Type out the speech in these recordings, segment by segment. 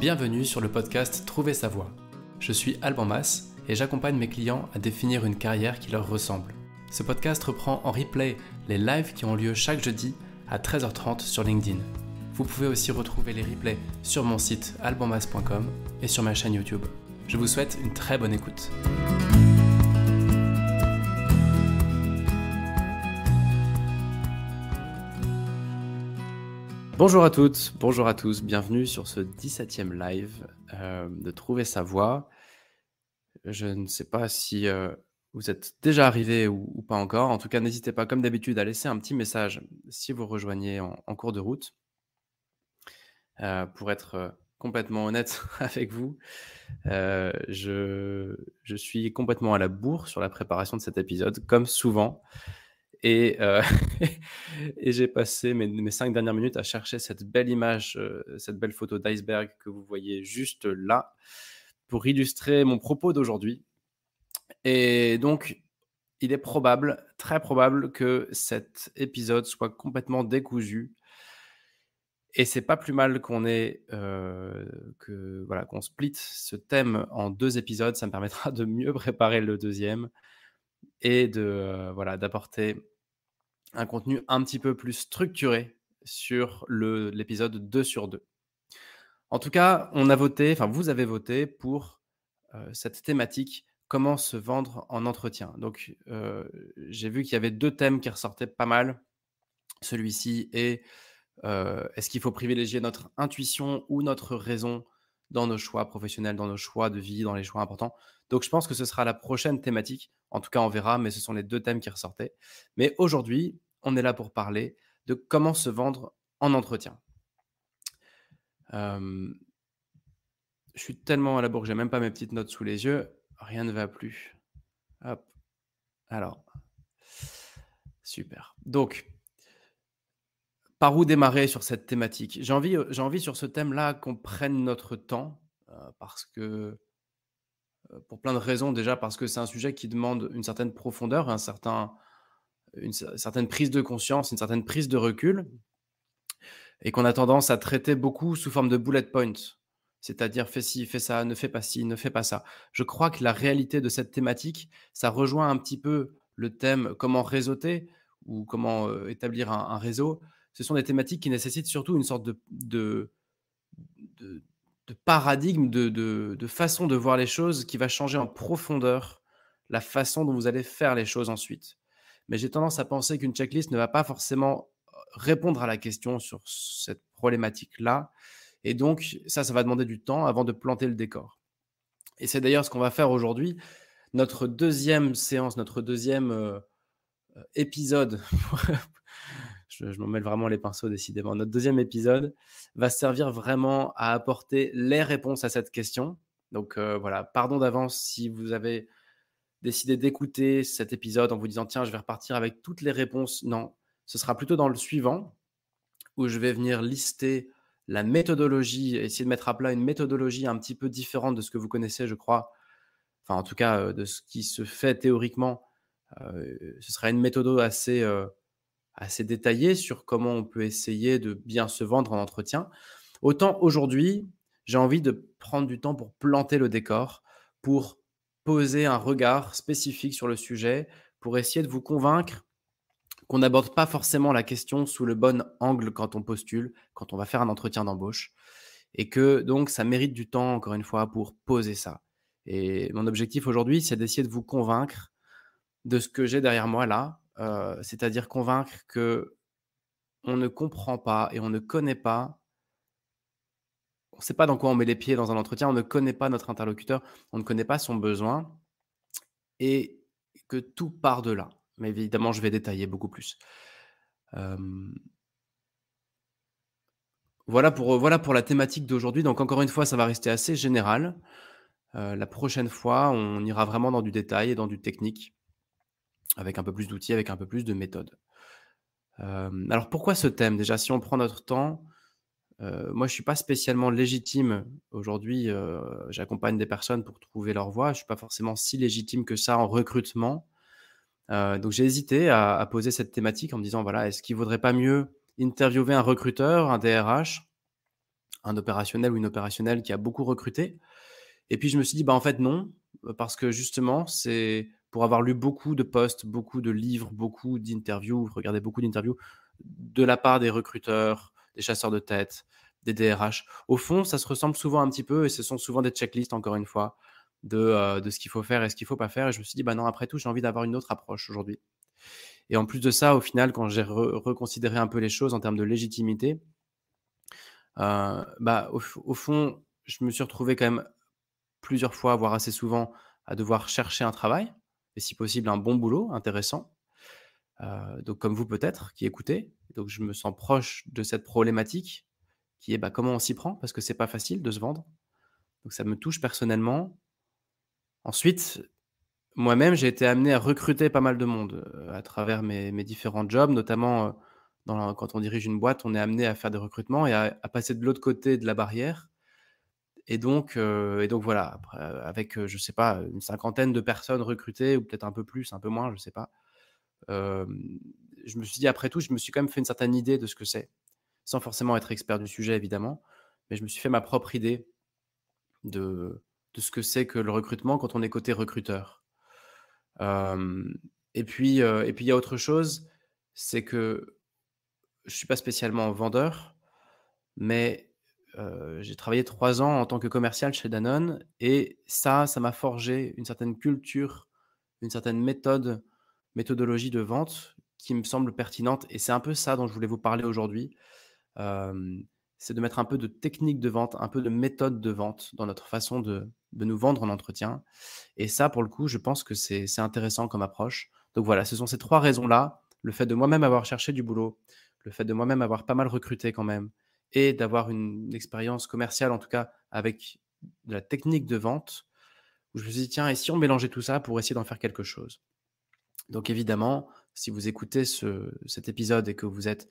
Bienvenue sur le podcast Trouver sa voie. Je suis Alban Mas et j'accompagne mes clients à définir une carrière qui leur ressemble. Ce podcast reprend en replay les lives qui ont lieu chaque jeudi à 13h30 sur LinkedIn. Vous pouvez aussi retrouver les replays sur mon site albanmas.com et sur ma chaîne YouTube. Je vous souhaite une très bonne écoute. Bonjour à toutes, bonjour à tous, bienvenue sur ce 17e live de Trouver sa voie. Je ne sais pas si vous êtes déjà arrivé ou pas encore. En tout cas, n'hésitez pas, comme d'habitude, à laisser un petit message si vous rejoignez en cours de route. Pour être complètement honnête avec vous, je suis complètement à la bourre sur la préparation de cet épisode, comme souvent. Et j'ai passé mes 5 dernières minutes à chercher cette belle image, cette belle photo d'iceberg que vous voyez juste là, pour illustrer mon propos d'aujourd'hui. Et donc, il est probable, très probable, que cet épisode soit complètement décousu. Et c'est pas plus mal qu'on qu'on split ce thème en 2 épisodes. Ça me permettra de mieux préparer le deuxième et d'apporter un contenu un petit peu plus structuré sur l'épisode 2 sur 2. En tout cas, vous avez voté pour cette thématique, comment se vendre en entretien. Donc, j'ai vu qu'il y avait 2 thèmes qui ressortaient pas mal. Celui-ci est est-ce qu'il faut privilégier notre intuition ou notre raison dans nos choix professionnels, dans nos choix de vie, dans les choix importants? Donc, je pense que ce sera la prochaine thématique. En tout cas, on verra, mais ce sont les 2 thèmes qui ressortaient. Mais aujourd'hui, on est là pour parler de comment se vendre en entretien. Je suis tellement à la bourre que j'ai même pas mes petites notes sous les yeux. Rien ne va plus. Hop. Alors, super. Donc, par où démarrer sur cette thématique? J'ai envie sur ce thème-là qu'on prenne notre temps, parce que, pour plein de raisons. Déjà parce que c'est un sujet qui demande une certaine profondeur, une certaine prise de conscience, une certaine prise de recul et qu'on a tendance à traiter beaucoup sous forme de bullet points. C'est-à-dire fais ci, fais ça, ne fais pas ci, ne fais pas ça. Je crois que la réalité de cette thématique, ça rejoint un petit peu le thème comment réseauter ou comment, établir un réseau. Ce sont des thématiques qui nécessitent surtout une sorte de de paradigme, de façon de voir les choses qui va changer en profondeur la façon dont vous allez faire les choses ensuite. Mais j'ai tendance à penser qu'une checklist ne va pas forcément répondre à la question sur cette problématique-là et donc ça va demander du temps avant de planter le décor et c'est d'ailleurs ce qu'on va faire aujourd'hui. Notre deuxième séance, notre deuxième épisode, je m'en mêle vraiment les pinceaux décidément. Notre deuxième épisode va servir vraiment à apporter les réponses à cette question. Donc voilà, pardon d'avance si vous avez décidé d'écouter cet épisode en vous disant: «Tiens, je vais repartir avec toutes les réponses». Non, ce sera plutôt dans le suivant où je vais venir lister la méthodologie, essayer de mettre à plat une méthodologie un petit peu différente de ce que vous connaissez, je crois. Enfin, en tout cas, de ce qui se fait théoriquement. Ce sera une méthode assez détaillée sur comment on peut essayer de bien se vendre en entretien. Autant aujourd'hui, j'ai envie de prendre du temps pour planter le décor, pour poser un regard spécifique sur le sujet, pour essayer de vous convaincre qu'on n'aborde pas forcément la question sous le bon angle quand on postule, quand on va faire un entretien d'embauche et que donc ça mérite du temps, encore une fois, pour poser ça. Et mon objectif aujourd'hui, c'est d'essayer de vous convaincre de ce que j'ai derrière moi là, c'est-à-dire convaincre qu'on ne comprend pas et on ne connaît pas, on ne sait pas dans quoi on met les pieds dans un entretien, on ne connaît pas notre interlocuteur, on ne connaît pas son besoin et que tout part de là. Mais évidemment, je vais détailler beaucoup plus. Hem, voilà pour la thématique d'aujourd'hui. Donc encore une fois, ça va rester assez général. La prochaine fois, on ira vraiment dans du détail et dans du technique, avec un peu plus d'outils, avec un peu plus de méthodes. Alors pourquoi ce thème? Déjà, si on prend notre temps, moi je suis pas spécialement légitime aujourd'hui, j'accompagne des personnes pour trouver leur voie. Je suis pas forcément si légitime que ça en recrutement. Donc j'ai hésité à poser cette thématique en me disant: «Voilà, est-ce qu'il vaudrait pas mieux interviewer un recruteur, un DRH, un opérationnel ou une opérationnelle qui a beaucoup recruté. Et puis je me suis dit: «Bah, en fait non», parce que justement, c'est pour avoir lu beaucoup de posts, beaucoup de livres, beaucoup d'interviews, regardé beaucoup d'interviews de la part des recruteurs, des chasseurs de tête, des DRH. Au fond, ça se ressemble souvent un petit peu et ce sont souvent des checklists encore une fois de ce qu'il faut faire et ce qu'il faut pas faire et je me suis dit: «Bah non, après tout, j'ai envie d'avoir une autre approche aujourd'hui». Et en plus de ça, au final, quand j'ai reconsidéré un peu les choses en termes de légitimité, bah, au fond, je me suis retrouvé quand même plusieurs fois, voire assez souvent, à devoir chercher un travail et si possible un bon boulot intéressant. Donc comme vous peut-être qui écoutez. Donc je me sens proche de cette problématique qui est, bah, comment on s'y prend? Parce que c'est pas facile de se vendre. Donc ça me touche personnellement. Ensuite, moi-même, j'ai été amené à recruter pas mal de monde, à travers mes différents jobs, notamment, quand on dirige une boîte, on est amené à faire des recrutements et à passer de l'autre côté de la barrière. Et donc voilà, après, avec, je sais pas, une cinquantaine de personnes recrutées ou peut-être un peu plus, un peu moins, je sais pas. Hem, je me suis dit après tout, je me suis quand même fait une certaine idée de ce que c'est, sans forcément être expert du sujet évidemment, mais je me suis fait ma propre idée de de ce que c'est que le recrutement quand on est côté recruteur. Hem et puis il y a autre chose, c'est que je suis pas spécialement vendeur, mais j'ai travaillé 3 ans en tant que commercial chez Danone et ça m'a forgé une certaine culture, une certaine méthodologie de vente qui me semble pertinente et c'est un peu ça dont je voulais vous parler aujourd'hui. Hem, c'est de mettre un peu de technique de vente, un peu de méthode de vente dans notre façon de nous vendre en entretien et ça, pour le coup, je pense que c'est intéressant comme approche. Donc voilà, ce sont ces 3 raisons-là, le fait de moi-même avoir cherché du boulot, le fait de moi-même avoir pas mal recruté quand même et d'avoir une expérience commerciale, en tout cas avec de la technique de vente, où je me suis dit: «Tiens, et si on mélangeait tout ça pour essayer d'en faire quelque chose?» Donc évidemment, si vous écoutez cet épisode et que vous êtes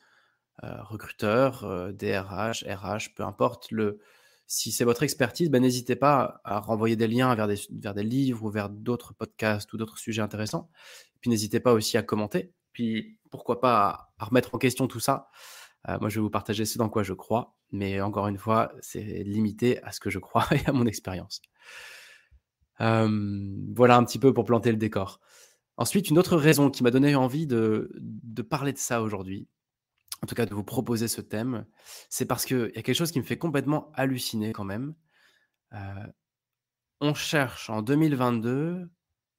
recruteur, DRH, RH, peu importe si c'est votre expertise, bah, n'hésitez pas à renvoyer des liens vers des livres ou vers d'autres podcasts ou d'autres sujets intéressants. Puis n'hésitez pas aussi à commenter, puis pourquoi pas à remettre en question tout ça. Moi, je vais vous partager ce dans quoi je crois, mais encore une fois, c'est limité à ce que je crois et à mon expérience. Voilà un petit peu pour planter le décor. Ensuite, une autre raison qui m'a donné envie de parler de ça aujourd'hui, en tout cas de vous proposer ce thème, c'est parce qu'il y a quelque chose qui me fait complètement halluciner quand même. Heu, on cherche en 2022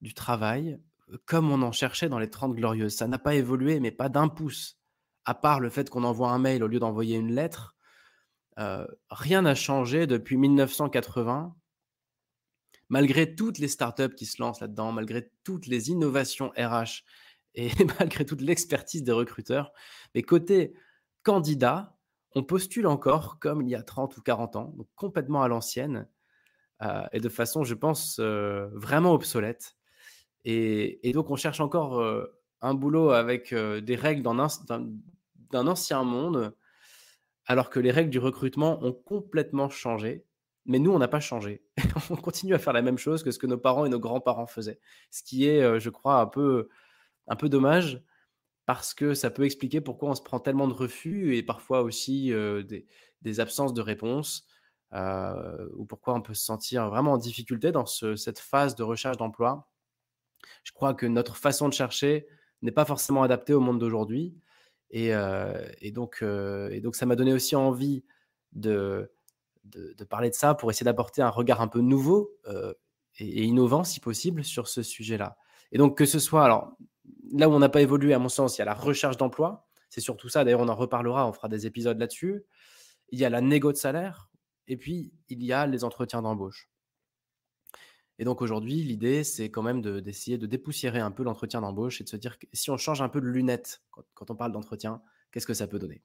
du travail, comme on en cherchait dans les 30 glorieuses. Ça n'a pas évolué, mais pas d'un pouce. À part le fait qu'on envoie un mail au lieu d'envoyer une lettre, rien n'a changé depuis 1980, malgré toutes les startups qui se lancent là-dedans, malgré toutes les innovations RH et malgré toute l'expertise des recruteurs. Mais côté candidat, on postule encore comme il y a 30 ou 40 ans, donc complètement à l'ancienne, et de façon, je pense, vraiment obsolète. Et donc on cherche encore, un boulot avec, des règles d'un ancien monde, alors que les règles du recrutement ont complètement changé. Mais nous, on n'a pas changé. On continue à faire la même chose que ce que nos parents et nos grands-parents faisaient. Ce qui est, je crois, un peu dommage parce que ça peut expliquer pourquoi on se prend tellement de refus et parfois aussi, des absences de réponse, ou pourquoi on peut se sentir vraiment en difficulté dans cette phase de recherche d'emploi. Je crois que notre façon de chercher n'est pas forcément adaptée au monde d'aujourd'hui et donc ça m'a donné aussi envie de de parler de ça pour essayer d'apporter un regard un peu nouveau, et innovant si possible sur ce sujet-là. Et donc que ce soit alors, là où on n'a pas évolué à mon sens, il y a la recherche d'emploi, c'est surtout ça, d'ailleurs on en reparlera, on fera des épisodes là-dessus. Il y a la négo de salaire et puis il y a les entretiens d'embauche. Et donc aujourd'hui, l'idée, c'est quand même d'essayer de dépoussiérer un peu l'entretien d'embauche et de se dire que si on change un peu de lunettes quand on parle d'entretien, qu'est-ce que ça peut donner?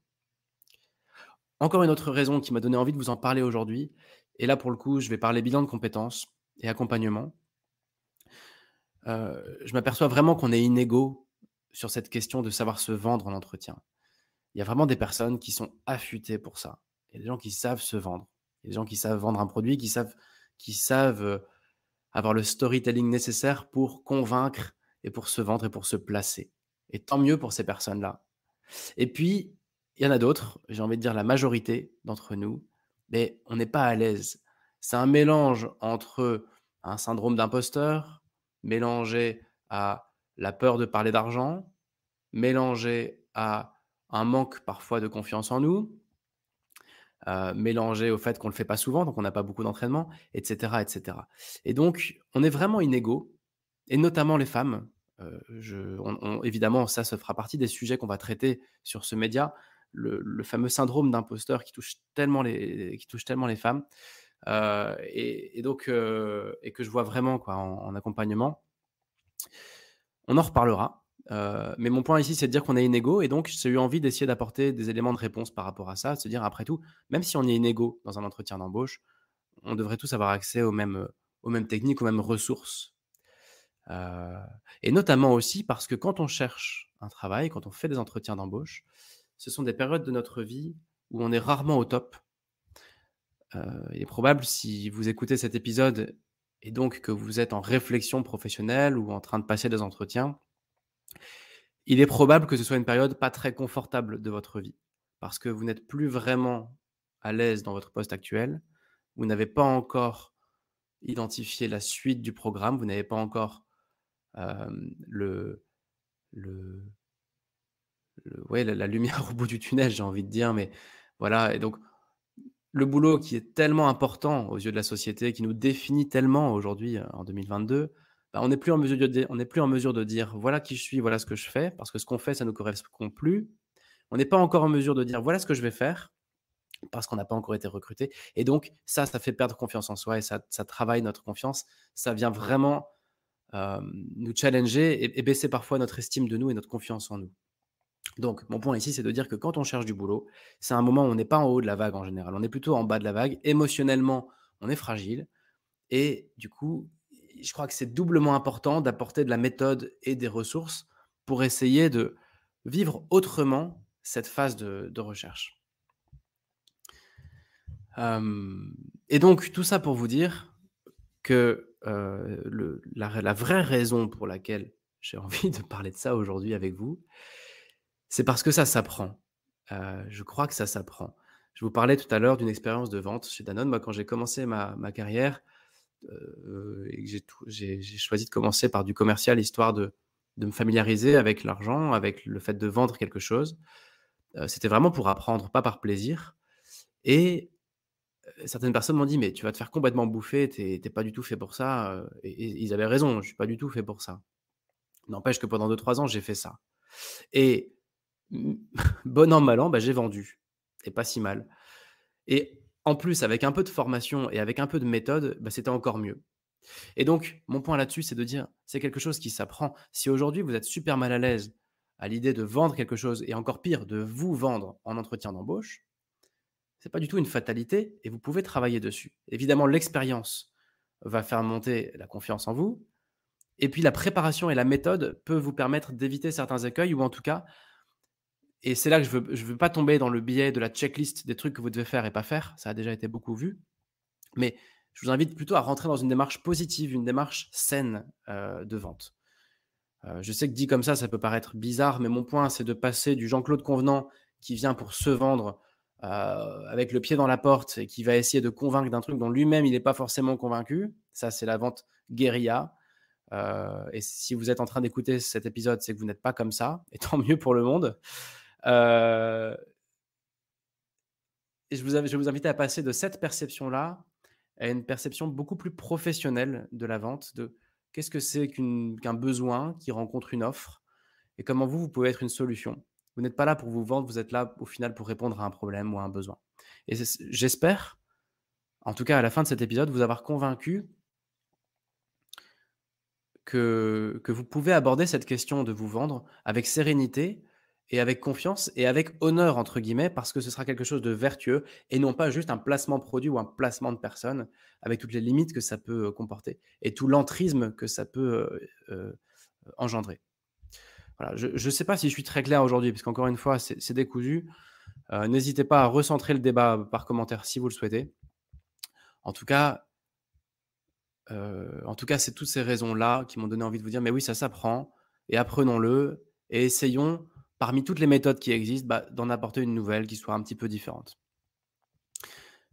Encore une autre raison qui m'a donné envie de vous en parler aujourd'hui et là, pour le coup, je vais parler bilan de compétences et accompagnement. Je m'aperçois vraiment qu'on est inégaux sur cette question de savoir se vendre en entretien. Il y a vraiment des personnes qui sont affûtées pour ça. Il y a des gens qui savent se vendre. Il y a des gens qui savent vendre un produit, qui savent, avoir le storytelling nécessaire pour convaincre et pour se vendre et pour se placer. Et tant mieux pour ces personnes-là. Et puis, il y en a d'autres, j'ai envie de dire la majorité d'entre nous, mais on n'est pas à l'aise. C'est un mélange entre un syndrome d'imposteur, mélangé à la peur de parler d'argent, mélangé à un manque parfois de confiance en nous, mélangé au fait qu'on ne le fait pas souvent, donc on n'a pas beaucoup d'entraînement, et cetera, et cetera. Et donc on est vraiment inégaux et notamment les femmes. Je on évidemment, ça fera partie des sujets qu'on va traiter sur ce média, le fameux syndrome d'imposteur qui touche tellement les femmes, et donc et que je vois vraiment quoi en accompagnement. On en reparlera, mais mon point ici, c'est de dire qu'on est inégaux et donc j'ai eu envie d'essayer d'apporter des éléments de réponse par rapport à ça, de se dire après tout, même si on est inégaux dans un entretien d'embauche, on devrait tous avoir accès aux mêmes techniques, aux mêmes ressources. Heu et notamment aussi parce que quand on cherche un travail, quand on fait des entretiens d'embauche, ce sont des périodes de notre vie où on est rarement au top. Il est probable, si vous écoutez cet épisode et donc que vous êtes en réflexion professionnelle ou en train de passer des entretiens, il est probable que ce soit une période pas très confortable de votre vie. Parce que vous n'êtes plus vraiment à l'aise dans votre poste actuel. Vous n'avez pas encore identifié la suite du programme. Vous n'avez pas encore, le ouais, la lumière au bout du tunnel, j'ai envie de dire, mais voilà. Et donc le boulot qui est tellement important aux yeux de la société, qui nous définit tellement aujourd'hui, en 2022, bah, on n'est plus en mesure de dire: «Voilà qui je suis, voilà ce que je fais», parce que ce qu'on fait, ça ne nous correspond plus. On n'est pas encore en mesure de dire: «Voilà ce que je vais faire», parce qu'on n'a pas encore été recruté. Et donc ça fait perdre confiance en soi et ça travaille notre confiance. Ça vient vraiment, nous challenger et baisser parfois notre estime de nous et notre confiance en nous. Donc mon point ici, c'est de dire que quand on cherche du boulot, c'est un moment où on n'est pas en haut de la vague en général. On est plutôt en bas de la vague. Émotionnellement, on est fragile et du coup, je crois que c'est doublement important d'apporter de la méthode et des ressources pour essayer de vivre autrement cette phase de recherche. Hem et donc tout ça pour vous dire que, le la vraie raison pour laquelle j'ai envie de parler de ça aujourd'hui avec vous, c'est parce que ça s'apprend. Je crois que ça s'apprend. Je vous parlais tout à l'heure d'une expérience de vente chez Danone. Moi, quand j'ai commencé ma carrière, et que j'ai choisi de commencer par du commercial histoire de me familiariser avec l'argent, avec le fait de vendre quelque chose. C'était vraiment pour apprendre, pas par plaisir. Et certaines personnes m'ont dit: «Mais tu vas te faire complètement bouffer, tu es pas du tout fait pour ça», et ils avaient raison, je suis pas du tout fait pour ça. N'empêche que pendant 2 3 ans, j'ai fait ça et mmh, bon an, mal an, bah, j'ai vendu et pas si mal. Et en plus, avec un peu de formation et avec un peu de méthode, bah, c'était encore mieux. Et donc mon point là-dessus, c'est de dire, c'est quelque chose qui s'apprend. Si aujourd'hui vous êtes super mal à l'aise à l'idée de vendre quelque chose et encore pire, de vous vendre en entretien d'embauche, c'est pas du tout une fatalité et vous pouvez travailler dessus. Évidemment, l'expérience va faire monter la confiance en vous et puis la préparation et la méthode peuvent vous permettre d'éviter certains écueils ou en tout cas, et c'est là que je veux pas tomber dans le biais de la checklist des trucs que vous devez faire et pas faire, ça a déjà été beaucoup vu, mais je vous invite plutôt à rentrer dans une démarche positive, une démarche saine, de vente. Je sais que dit comme ça peut paraître bizarre, mais mon point, c'est de passer du Jean-Claude Convenant qui vient pour se vendre, avec le pied dans la porte et qui va essayer de convaincre d'un truc dont lui-même il n'est pas forcément convaincu. Ça, c'est la vente guérilla, et si vous êtes en train d'écouter cet épisode, c'est que vous n'êtes pas comme ça et tant mieux pour le monde. Heu et je vais vous inviter à passer de cette perception-là à une perception beaucoup plus professionnelle de la vente, de qu'est-ce que c'est qu'un besoin qui rencontre une offre et comment vous pouvez être une solution. Vous n'êtes pas là pour vous vendre, vous êtes là au final pour répondre à un problème ou à un besoin. Et j'espère, en tout cas à la fin de cet épisode, vous avoir convaincu que vous pouvez aborder cette question de vous vendre avec sérénité et avec confiance et avec «honneur» entre guillemets, parce que ce sera quelque chose de vertueux et non pas juste un placement produit ou un placement de personne avec toutes les limites que ça peut, comporter et tout l'entrisme que ça peut, engendrer. Voilà, je ne sais pas si je suis très clair aujourd'hui, parce qu'encore une fois, c'est décousu. N'hésitez pas à recentrer le débat par commentaire si vous le souhaitez. En tout cas, c'est toutes ces raisons-là qui m'ont donné envie de vous dire: «Mais oui, ça s'apprend et apprenons-le et essayons, parmi toutes les méthodes qui existent, bah, d'en apporter une nouvelle qui soit un petit peu différente».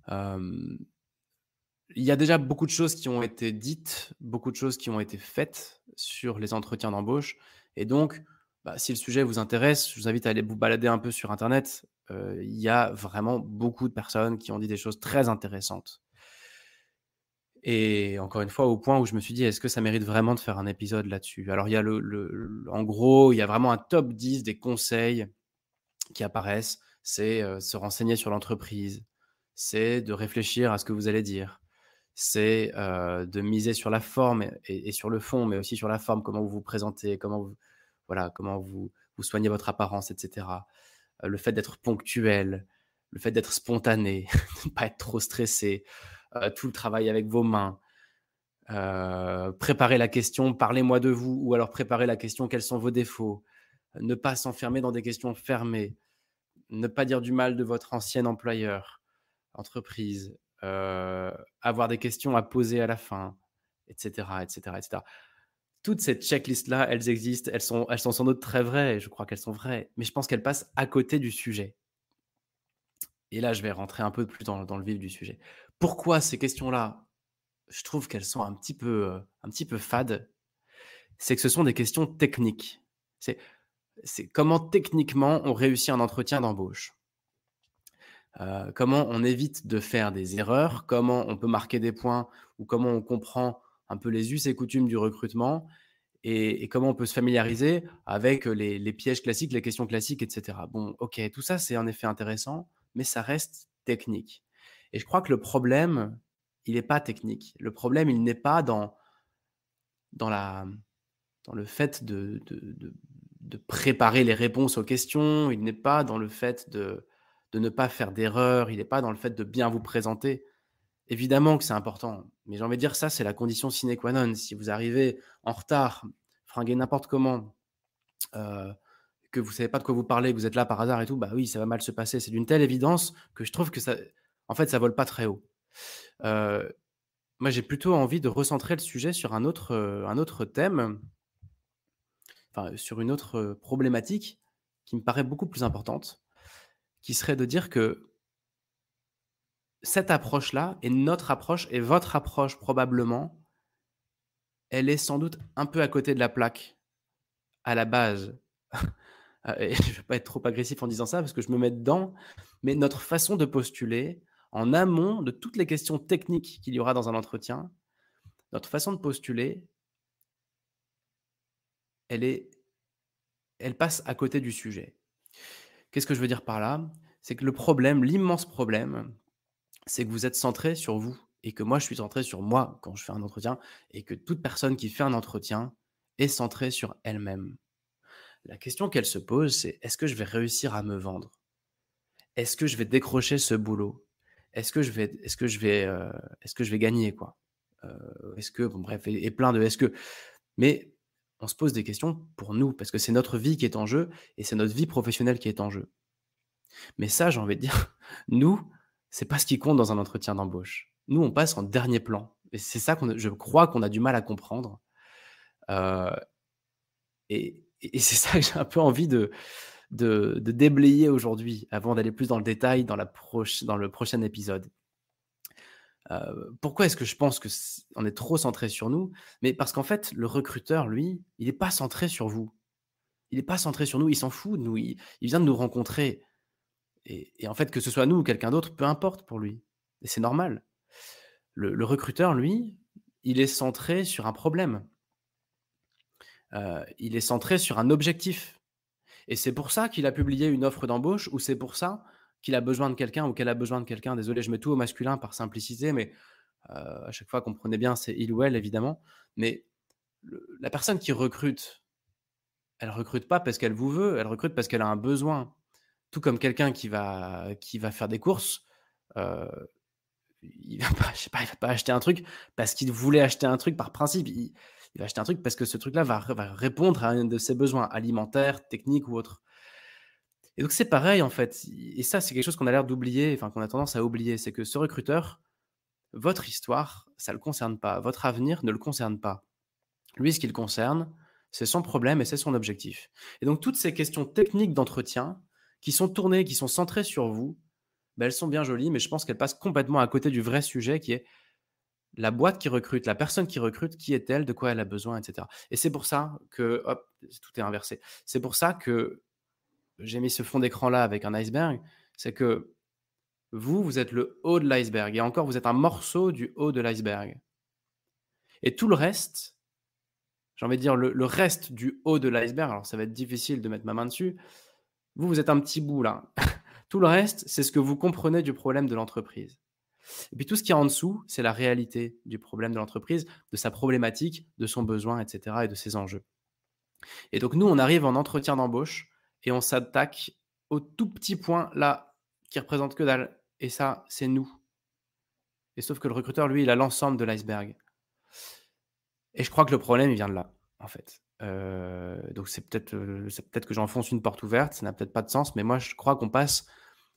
Hem, il y a déjà beaucoup de choses qui ont été dites, beaucoup de choses qui ont été faites sur les entretiens d'embauche et donc, bah, si le sujet vous intéresse, je vous invite à aller vous balader un peu sur internet. Il y a vraiment beaucoup de personnes qui ont dit des choses très intéressantes et encore une fois, au point où je me suis dit: «Est-ce que ça mérite vraiment de faire un épisode là-dessus?» Alors il y a en gros, il y a vraiment un top 10 des conseils qui apparaissent. C'est, se renseigner sur l'entreprise, c'est de réfléchir à ce que vous allez dire, c'est, de miser sur la forme et sur le fond, mais aussi sur la forme, comment vous vous présentez, comment vous voilà, comment vous soignez votre apparence et cetera. Le fait d'être ponctuel, le fait d'être spontané, de ne pas être trop stressé, tout le travail avec vos mains, préparer la question: «Parlez-moi de vous» ou alors préparer la question: «Quels sont vos défauts?» Ne pas s'enfermer dans des questions fermées, ne pas dire du mal de votre ancien employeur, entreprise, avoir des questions à poser à la fin, et cetera, et cetera, et cetera. Toutes ces checklists-là, elles existent, elles sont sans doute très vraies, je crois qu'elles sont vraies, mais je pense qu'elles passent à côté du sujet et là, je vais rentrer un peu plus dans le vif du sujet. Pourquoi ces questions-là, je trouve qu'elles sont un petit peu fades? C'est que ce sont des questions techniques. C'est c'est comment techniquement on réussit un entretien d'embauche. Comment on évite de faire des erreurs, comment on peut marquer des points ou comment on comprend un peu les us et coutumes du recrutement et comment on peut se familiariser avec, les pièges classiques, les questions classiques et cetera. Bon, OK, tout ça, c'est en effet intéressant, mais ça reste technique et je crois que le problème, il n'est pas technique. Le problème, il n'est pas dans la dans le fait de préparer les réponses aux questions, il n'est pas dans le fait de ne pas faire d'erreur, il n'est pas dans le fait de bien vous présenter. Évidemment que c'est important, mais j'ai envie de dire ça, c'est la condition sine qua non. Si vous arrivez en retard, fringué n'importe comment, heu, que vous savez pas de quoi vous parlez, que vous êtes là par hasard et tout, bah oui, ça va mal se passer. C'est d'une telle évidence que je trouve que ça en fait, ça vole pas très haut. Heu, moi, j'ai plutôt envie de recentrer le sujet sur un autre thème, enfin, sur une autre, problématique qui me paraît beaucoup plus importante, qui serait de dire que cette approche-là est notre approche et votre approche probablement, elle est sans doute un peu à côté de la plaque, à la base. Et je ne veux pas être trop agressif en disant ça parce que je me mets dedans, mais notre façon de postuler, en amont de toutes les questions techniques qu'il y aura dans un entretien, notre façon de postuler, elle est elle passe à côté du sujet. Qu'est-ce que je veux dire par là? C'est que le problème, l'immense problème, c'est que vous êtes centré sur vous et que moi, je suis centré sur moi quand je fais un entretien et que toute personne qui fait un entretien est centrée sur elle-même. La question qu'elle se pose, c'est: «Est-ce que je vais réussir à me vendre? Est-ce que je vais décrocher ce boulot? Est-ce que je vais gagner quoi? Est-ce que» bon bref et plein de «est-ce que». Mais on se pose des questions pour nous parce que c'est notre vie qui est en jeu et c'est notre vie professionnelle qui est en jeu. Mais ça, j'ai envie de dire, nous, c'est pas ce qui compte dans un entretien d'embauche. Nous, on passe en dernier plan et c'est ça je crois qu'on a du mal à comprendre, heu et c'est ça que j'ai un peu envie de déblayer aujourd'hui avant d'aller plus dans le détail dans le prochain épisode. Pourquoi est-ce que je pense que on est trop centré sur nous? Mais parce qu'en fait, le recruteur, lui, il est pas centré sur vous. Il est pas centré sur nous, il s'en fout de nous, il vient de nous rencontrer et en fait, que ce soit nous ou quelqu'un d'autre, peu importe pour lui et c'est normal. Le recruteur, lui, il est centré sur un problème, il est centré sur un objectif et c'est pour ça qu'il a publié une offre d'embauche ou c'est pour ça qu'il a besoin de quelqu'un ou qu'elle a besoin de quelqu'un. Désolé, je mets tout au masculin par simplicité, mais à chaque fois, comprenez bien, c'est il ou elle évidemment, mais la personne qui recrute, elle recrute pas parce qu'elle vous veut, elle recrute parce qu'elle a un besoin. Tout comme quelqu'un qui va faire des courses, heu, il va pas, je sais pas, il va pas acheter un truc parce qu'il voulait acheter un truc par principe. Il va acheter un truc parce que ce truc-là va répondre à un de ses besoins alimentaires, techniques ou autres. Et donc c'est pareil en fait, et ça, c'est quelque chose qu'on a l'air d'oublier, enfin qu'on a tendance à oublier, c'est que ce recruteur, votre histoire, ça le concerne pas, votre avenir ne le concerne pas. Lui, ce qui le concerne, c'est son problème et c'est son objectif. Et donc toutes ces questions techniques d'entretien qui sont tournées, qui sont centrées sur vous, elles sont bien jolies, mais je pense qu'elles passent complètement à côté du vrai sujet qui est la boîte qui recrute, la personne qui recrute, qui est-elle, de quoi elle a besoin, et cetera. Et c'est pour ça que hop, tout est inversé. C'est pour ça que j'ai mis ce fond d'écran-là avec un iceberg, c'est que vous, vous êtes le haut de l'iceberg et encore, vous êtes un morceau du haut de l'iceberg et tout le reste, j'ai envie de dire le reste du haut de l'iceberg, alors ça va être difficile de mettre ma main dessus, vous, vous êtes un petit bout là. Tout le reste, c'est ce que vous comprenez du problème de l'entreprise. Et puis tout ce qui est en dessous, c'est la réalité du problème de l'entreprise, de sa problématique, de son besoin, et cetera et de ses enjeux. Et donc nous, on arrive en entretien d'embauche et on s'attaque au tout petit point là, qui représente que dalle et ça, c'est nous. Et sauf que le recruteur, lui, il a l'ensemble de l'iceberg. Et je crois que le problème, il vient de là, en fait. Donc c'est peut-être que j'enfonce une porte ouverte, ça n'a peut-être pas de sens, mais moi je crois qu'on passe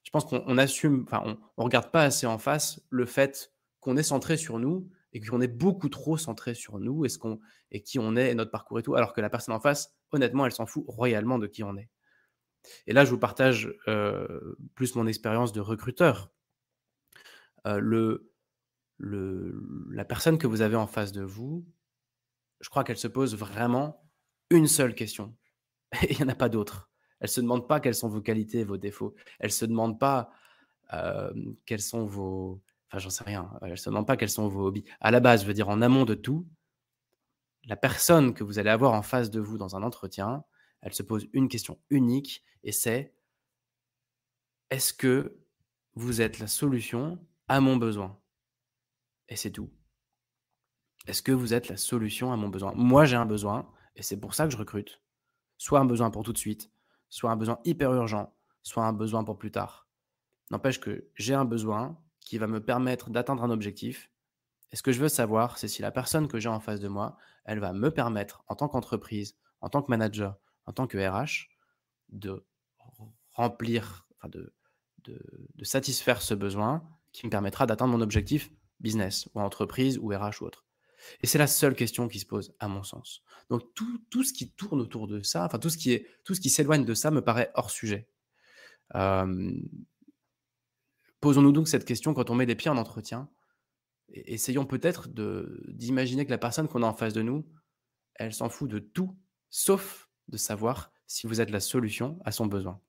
je pense qu'on assume, enfin on regarde pas assez en face le fait qu'on est centré sur nous et qu'on est beaucoup trop centré sur nous et ce qu'on et qui on est et notre parcours et tout, alors que la personne en face, honnêtement, elle s'en fout royalement de qui on est. Et là, je vous partage, plus mon expérience de recruteur. Le la personne que vous avez en face de vous, je crois qu'elle se pose vraiment une seule question et il y en a pas d'autre. Elle se demande pas quelles sont vos qualités et vos défauts. Elle se demande pas, quels sont vos enfin, j'en sais rien, elle se demande pas quels sont vos hobbies. À la base, je veux dire en amont de tout, la personne que vous allez avoir en face de vous dans un entretien, elle se pose une question unique et c'est: «Est-ce que vous êtes la solution à mon besoin?» Et c'est tout. Est-ce que vous êtes la solution à mon besoin? Moi, j'ai un besoin et c'est pour ça que je recrute. Soit un besoin pour tout de suite, soit un besoin hyper urgent, soit un besoin pour plus tard. N'empêche que j'ai un besoin qui va me permettre d'atteindre un objectif et ce que je veux savoir, c'est si la personne que j'ai en face de moi, elle va me permettre en tant qu'entreprise, en tant que manager, en tant que RH, de remplir, enfin de de satisfaire ce besoin qui me permettra d'atteindre mon objectif business ou entreprise ou RH ou autre. Et c'est la seule question qui se pose, à mon sens. Donc tout ce qui tourne autour de ça, enfin tout ce qui s'éloigne de ça me paraît hors sujet. Hem, Posons-nous donc cette question quand on met des pieds en entretien et essayons peut-être d'imaginer que la personne qu'on a en face de nous, elle s'en fout de tout, sauf de savoir si vous êtes la solution à son besoin.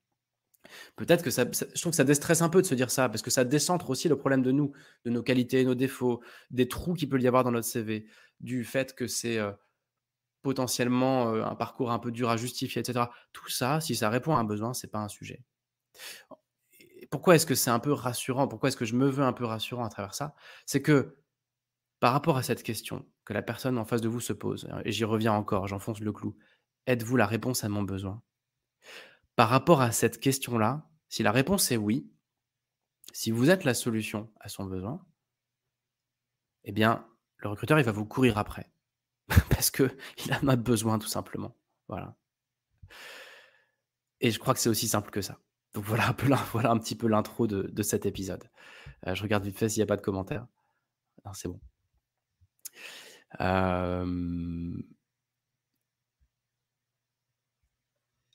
Peut-être que ça je trouve que ça déstresse un peu de se dire ça, parce que ça décentre aussi le problème de nous, de nos qualités, nos défauts, des trous qu'il peut y avoir dans notre CV, du fait que c'est, potentiellement, un parcours un peu dur à justifier et cetera. Tout ça, si ça répond à un besoin, c'est pas un sujet. Et pourquoi est-ce que c'est un peu rassurant? Pourquoi est-ce que je me veux un peu rassurant à travers ça? C'est que, par rapport à cette question que la personne en face de vous se pose, et j'y reviens encore, j'enfonce le clou. Êtes-vous la réponse à mon besoin? Par rapport à cette question-là, si la réponse est oui, si vous êtes la solution à son besoin, eh bien, le recruteur, il va vous courir après parce qu'il en a besoin tout simplement. Voilà. Et je crois que c'est aussi simple que ça. Donc voilà un peu voilà un petit peu l'intro de cet épisode. Je regarde vite fait s'il y a pas de commentaires. Non, c'est bon. Hem,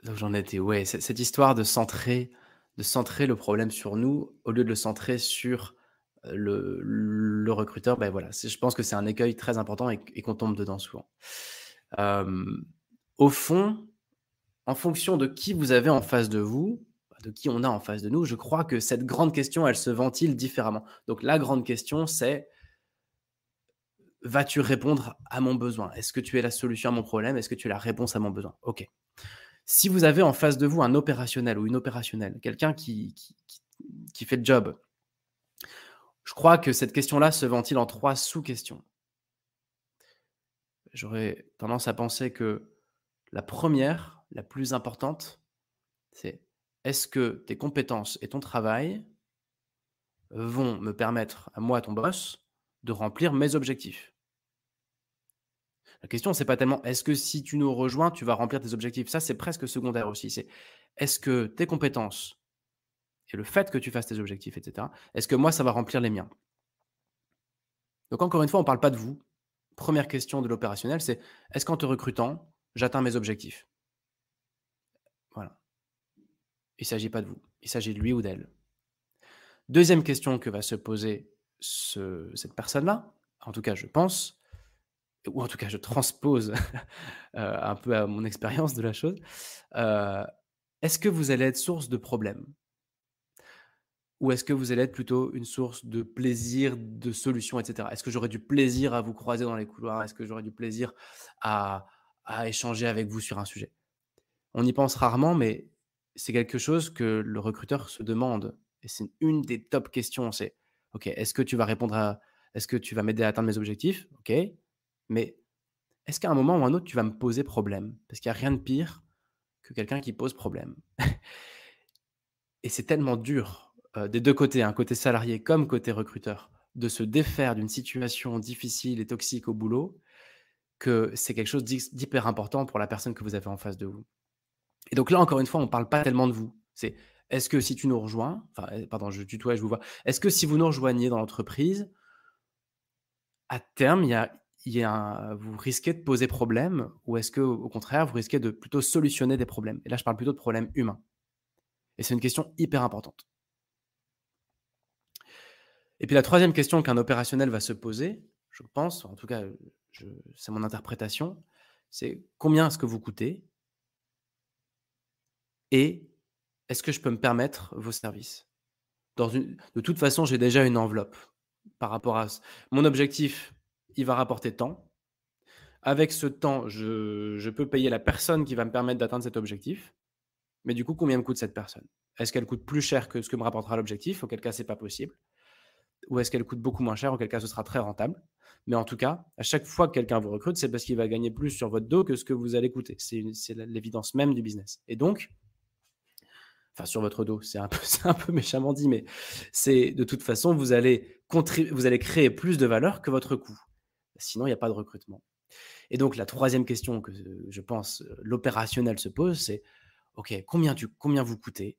donc j'en étais ouais, cette histoire de centrer le problème sur nous, au lieu de le centrer sur, le recruteur, ben voilà, je pense que c'est un écueil très important et qu'on tombe dedans souvent. Hem, Au fond, en fonction de qui vous avez en face de vous, de qui on a en face de nous, je crois que cette grande question, elle se ventile différemment. Donc la grande question, c'est: «Vas-tu répondre à mon besoin? Est-ce que tu es la solution à mon problème? Est-ce que tu es la réponse à mon besoin?» OK. Si vous avez en face de vous un opérationnel ou une opérationnelle, quelqu'un qui fait le job, je crois que cette question-là se ventile en 3 sous-questions. J'aurais tendance à penser que la première, la plus importante, c'est: est-ce que tes compétences et ton travail vont me permettre, à moi, ton boss, de remplir mes objectifs? La question, c'est pas tellement: est-ce que si tu nous rejoins, tu vas remplir tes objectifs? Ça, c'est presque secondaire aussi. C'est: est-ce que tes compétences et le fait que tu fasses tes objectifs et cetera, est-ce que moi, ça va remplir les miens? Donc encore une fois, on parle pas de vous. Première question de l'opérationnel, c'est: est-ce qu'en te recrutant, j'atteins mes objectifs? Voilà. Il s'agit pas de vous. Il s'agit de lui ou d'elle. Deuxième question que va se poser cette personne-là, en tout cas je pense, ou en tout cas je transpose un peu à mon expérience de la chose, heu, est-ce que vous allez être source de problèmes? Ou est-ce que vous allez être plutôt une source de plaisir, de solutions, et cetera? Est-ce que j'aurai du plaisir à vous croiser dans les couloirs? Est-ce que j'aurai du plaisir à échanger avec vous sur un sujet? On y pense rarement, mais c'est quelque chose que le recruteur se demande et c'est une des top questions, c'est: «OK, est-ce que tu vas m'aider à atteindre mes objectifs? OK, mais est-ce qu'à un moment ou un autre, tu vas me poser problème?» Parce qu'il y a rien de pire que quelqu'un qui pose problème. Et c'est tellement dur, des 2 côtés, hein, côté salarié comme côté recruteur, de se défaire d'une situation difficile et toxique au boulot, que c'est quelque chose d'hyper important pour la personne que vous avez en face de vous. Et donc là, encore une fois, on parle pas tellement de vous. C'est est-ce que si tu nous rejoins enfin, pardon, je tutoie, je vous vois. Est-ce que si vous nous rejoignez dans l'entreprise, à terme, il y a un vous risquez de poser problème ou est-ce qu'au contraire, vous risquez de plutôt solutionner des problèmes? Et là, je parle plutôt de problèmes humains et c'est une question hyper importante. Et puis la troisième question qu'un opérationnel va se poser, je pense, en tout cas, je c'est mon interprétation, c'est: «Combien est-ce que vous coûtez et est-ce que je peux me permettre vos services?» De toute façon, j'ai déjà une enveloppe par rapport à mon objectif, il va rapporter tant. Avec ce temps, je peux payer la personne qui va me permettre d'atteindre cet objectif, mais du coup, combien me coûte cette personne? Est-ce qu'elle coûte plus cher que ce que me rapportera l'objectif? Auquel cas, c'est pas possible. Ou est-ce qu'elle coûte beaucoup moins cher? Auquel cas, ce sera très rentable. Mais en tout cas, à chaque fois que quelqu'un vous recrute, c'est parce qu'il va gagner plus sur votre dos que ce que vous allez coûter. C'est l'évidence même du business. Et donc, enfin sur votre dos, c'est un peu, c'est un peu méchamment dit, mais c'est de toute façon, vous allez créer plus de valeur que votre coût. Sinon, il n'y a pas de recrutement. Et donc, la troisième question que je pense l'opérationnel se pose, c'est: OK, combien vous coûtez?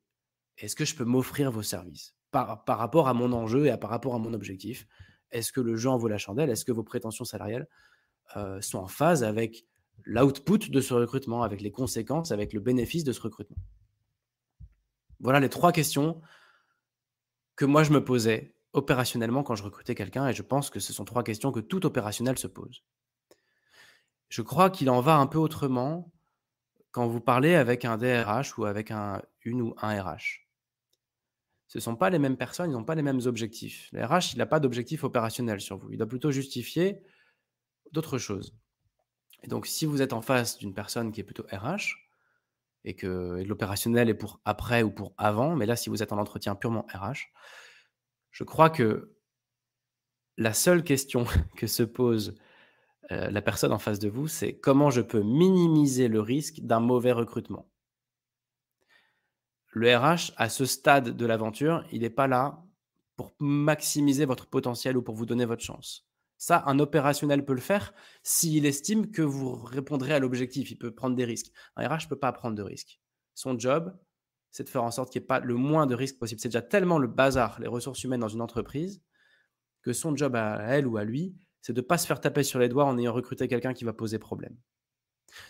Est-ce que je peux m'offrir vos services? Par rapport à mon enjeu et par rapport à mon objectif, est-ce que le jeu en vaut la chandelle? Est-ce que vos prétentions salariales, sont en phase avec l'output de ce recrutement, avec les conséquences, avec le bénéfice de ce recrutement? Voilà les 3 questions que moi je me posais opérationnellement quand je recrutais quelqu'un et je pense que ce sont 3 questions que tout opérationnel se pose. Je crois qu'il en va un peu autrement quand vous parlez avec un DRH ou avec une ou un RH. Ce ne sont pas les mêmes personnes, ils n'ont pas les mêmes objectifs. Le RH, il n'a pas d'objectif opérationnel sur vous. Il doit plutôt justifier d'autres choses. Et donc, si vous êtes en face d'une personne qui est plutôt RH et l'opérationnel est pour après ou pour avant, mais là, si vous êtes en entretien purement RH, je crois que la seule question que se pose la personne en face de vous, c'est comment je peux minimiser le risque d'un mauvais recrutement. Le RH, à ce stade de l'aventure, il n'est pas là pour maximiser votre potentiel ou pour vous donner votre chance. Ça, un opérationnel peut le faire s'il estime que vous répondrez à l'objectif. Il peut prendre des risques. Un RH ne peut pas prendre de risques. Son job, c'est de faire en sorte qu'il n'y ait pas le moins de risques possible. C'est déjà tellement le bazar, les ressources humaines dans une entreprise, que son job à elle ou à lui, c'est de ne pas se faire taper sur les doigts en ayant recruté quelqu'un qui va poser problème.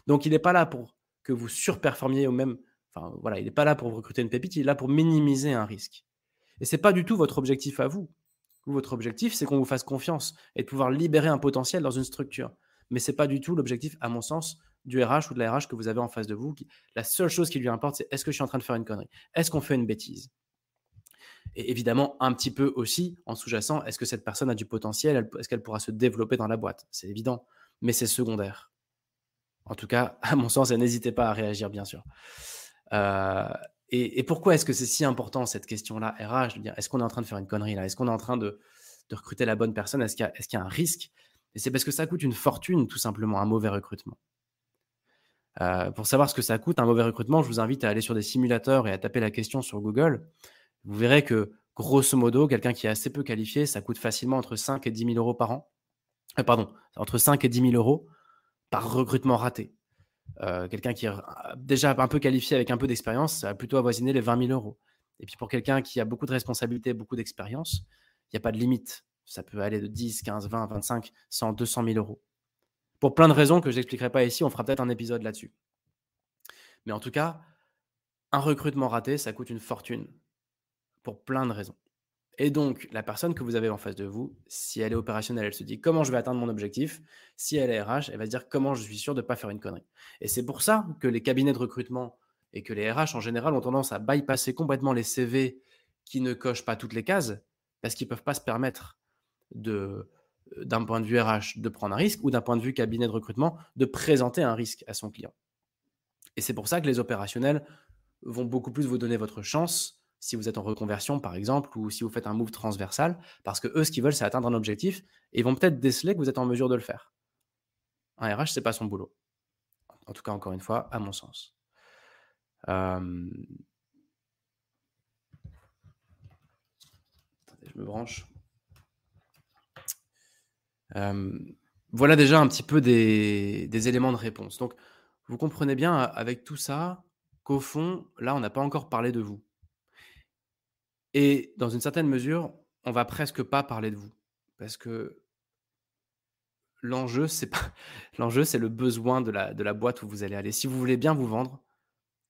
Donc il n'est pas là pour que vous surperformiez au même enfin voilà, il n'est pas là pour vous recruter une pépite, il est là pour minimiser un risque. Et c'est pas du tout votre objectif à vous. Vous, votre objectif, c'est qu'on vous fasse confiance et de pouvoir libérer un potentiel dans une structure. Mais c'est pas du tout l'objectif, à mon sens, du RH ou de la RH que vous avez en face de vous. La seule chose qui lui importe, c'est: est-ce que je suis en train de faire une connerie? Est-ce qu'on fait une bêtise? Et évidemment, un petit peu aussi, en sous-jacent, est-ce que cette personne a du potentiel? Est-ce qu'elle pourra se développer dans la boîte? C'est évident, mais c'est secondaire. En tout cas, à mon sens, et n'hésitez pas à réagir, bien sûr. Heu et pourquoi est-ce que c'est si important cette question-là RH? De dire: «Est-ce qu'on est en train de faire une connerie là? Est-ce qu'on est en train de recruter la bonne personne? Est-ce qu'il y a un risque?» Et c'est parce que ça coûte une fortune tout simplement, un mauvais recrutement. Pour savoir ce que ça coûte un mauvais recrutement, je vous invite à aller sur des simulateurs et à taper la question sur Google. Vous verrez que, grosso modo, quelqu'un qui est assez peu qualifié, ça coûte facilement entre 5 et 10 000 € par an. Pardon, entre 5 et 10 000 € par recrutement raté. Quelqu'un qui est déjà un peu qualifié avec un peu d'expérience, ça va plutôt avoisiner les 20 000 €. Et puis pour quelqu'un qui a beaucoup de responsabilités, beaucoup d'expérience, il y a pas de limite. Ça peut aller de 10, 15, 20, 25, 100, 200 000 €. Pour plein de raisons que je n'expliquerai pas ici, on fera peut-être un épisode là-dessus. Mais en tout cas, un recrutement raté, ça coûte une fortune pour plein de raisons. Et donc, la personne que vous avez en face de vous, si elle est opérationnelle, elle se dit: «Comment je vais atteindre mon objectif?» Si elle est RH, elle va se dire: «Comment je suis sûr de ne pas faire une connerie?» Et c'est pour ça que les cabinets de recrutement et que les RH en général ont tendance à bypasser complètement les CV qui ne cochent pas toutes les cases, parce qu'ils ne peuvent pas se permettre de, d'un point de vue RH, de prendre un risque ou d'un point de vue cabinet de recrutement, de présenter un risque à son client. Et c'est pour ça que les opérationnels vont beaucoup plus vous donner votre chance si vous êtes en reconversion, par exemple, ou si vous faites un move transversal, parce que eux, ce qu'ils veulent, c'est atteindre un objectif et ils vont peut-être déceler que vous êtes en mesure de le faire. Un RH, c'est pas son boulot. En tout cas, encore une fois, à mon sens. Attendez, je me branche. Voilà déjà un petit peu des éléments de réponse. Donc, vous comprenez bien avec tout ça qu'au fond, là, on n'a pas encore parlé de vous. Et dans une certaine mesure, on va presque pas parler de vous. Parce que l'enjeu, c'est pas l'enjeu, c'est le besoin de la boîte où vous allez aller. Si vous voulez bien vous vendre,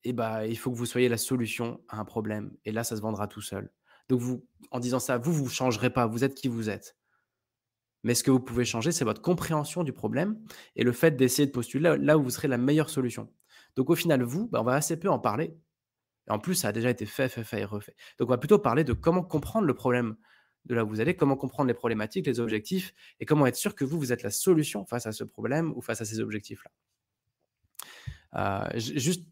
et bah, il faut que vous soyez la solution à un problème et là, ça se vendra tout seul. Donc vous, en disant ça, vous changerez pas, vous êtes qui vous êtes. Mais ce que vous pouvez changer, c'est votre compréhension du problème et le fait d'essayer de postuler là où vous serez la meilleure solution. Donc au final, vous, bah, on va assez peu en parler et en plus, ça a déjà été fait et refait. Donc on va plutôt parler de comment comprendre le problème de là où vous allez, comment comprendre les problématiques, les objectifs et comment être sûr que vous êtes la solution face à ce problème ou face à ces objectifs-là. J'ai juste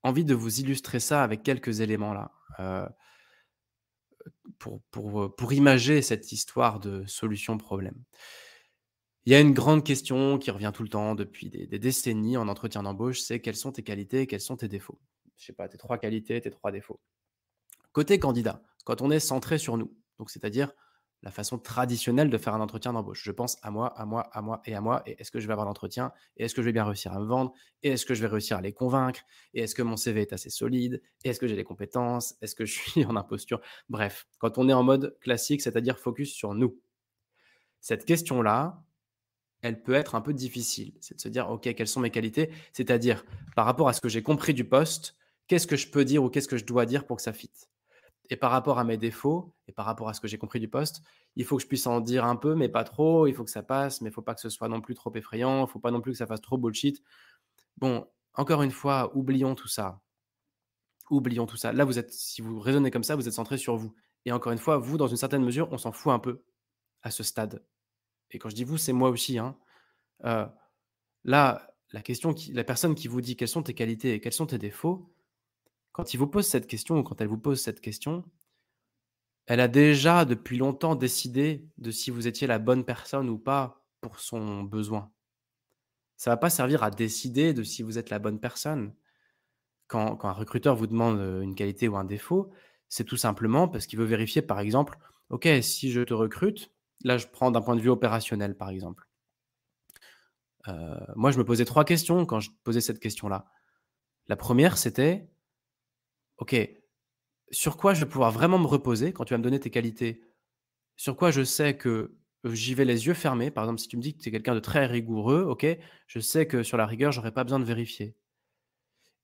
envie de vous illustrer ça avec quelques éléments là, pour imager cette histoire de solution-problème. Il y a une grande question qui revient tout le temps depuis des décennies en entretien d'embauche, c'est: quelles sont tes qualités et quels sont tes défauts? Je sais pas, tes 3 qualités, tes 3 défauts. Côté candidat, quand on est centré sur nous, donc c'est-à-dire la façon traditionnelle de faire un entretien d'embauche. Je pense à moi, à moi, à moi et à moi et est-ce que je vais avoir l'entretien? Et est-ce que je vais bien réussir à me vendre? Et est-ce que je vais réussir à les convaincre? Et est-ce que mon CV est assez solide? Et est-ce que j'ai les compétences? Est-ce que je suis en imposture? Bref, quand on est en mode classique, c'est-à-dire focus sur nous. Cette question-là, elle peut être un peu difficile. C'est de se dire: «OK, quelles sont mes qualités?» C'est-à-dire, par rapport à ce que j'ai compris du poste, qu'est-ce que je peux dire ou qu'est-ce que je dois dire pour que ça fitte? Et par rapport à mes défauts et par rapport à ce que j'ai compris du poste, il faut que je puisse en dire un peu, mais pas trop. Il faut que ça passe, mais il faut pas que ce soit non plus trop effrayant. Il faut pas non plus que ça fasse trop bullshit. Bon, encore une fois, oublions tout ça. Oublions tout ça. Là, vous êtes si vous raisonnez comme ça, vous êtes centré sur vous et encore une fois, vous, dans une certaine mesure, on s'en fout un peu à ce stade et quand je dis vous, c'est moi aussi, hein. Heu, Là, la personne qui vous dit: «Quelles sont tes qualités et quels sont tes défauts?» quand il vous pose cette question ou quand elle vous pose cette question, elle a déjà depuis longtemps décidé de si vous étiez la bonne personne ou pas pour son besoin. Ça va pas servir à décider de si vous êtes la bonne personne. Quand un recruteur vous demande, une qualité ou un défaut, c'est tout simplement parce qu'il veut vérifier, par exemple: «OK, si je te recrute», là, je prends d'un point de vue opérationnel, par exemple. Moi, je me posais 3 questions quand je posais cette question-là. La première, c'était: «OK, sur quoi je vais pouvoir vraiment me reposer quand tu vas me donner tes qualités?» Sur quoi je sais que, j'y vais les yeux fermés. Par exemple, si tu me dis que tu es quelqu'un de très rigoureux, OK, je sais que sur la rigueur, j'aurais pas besoin de vérifier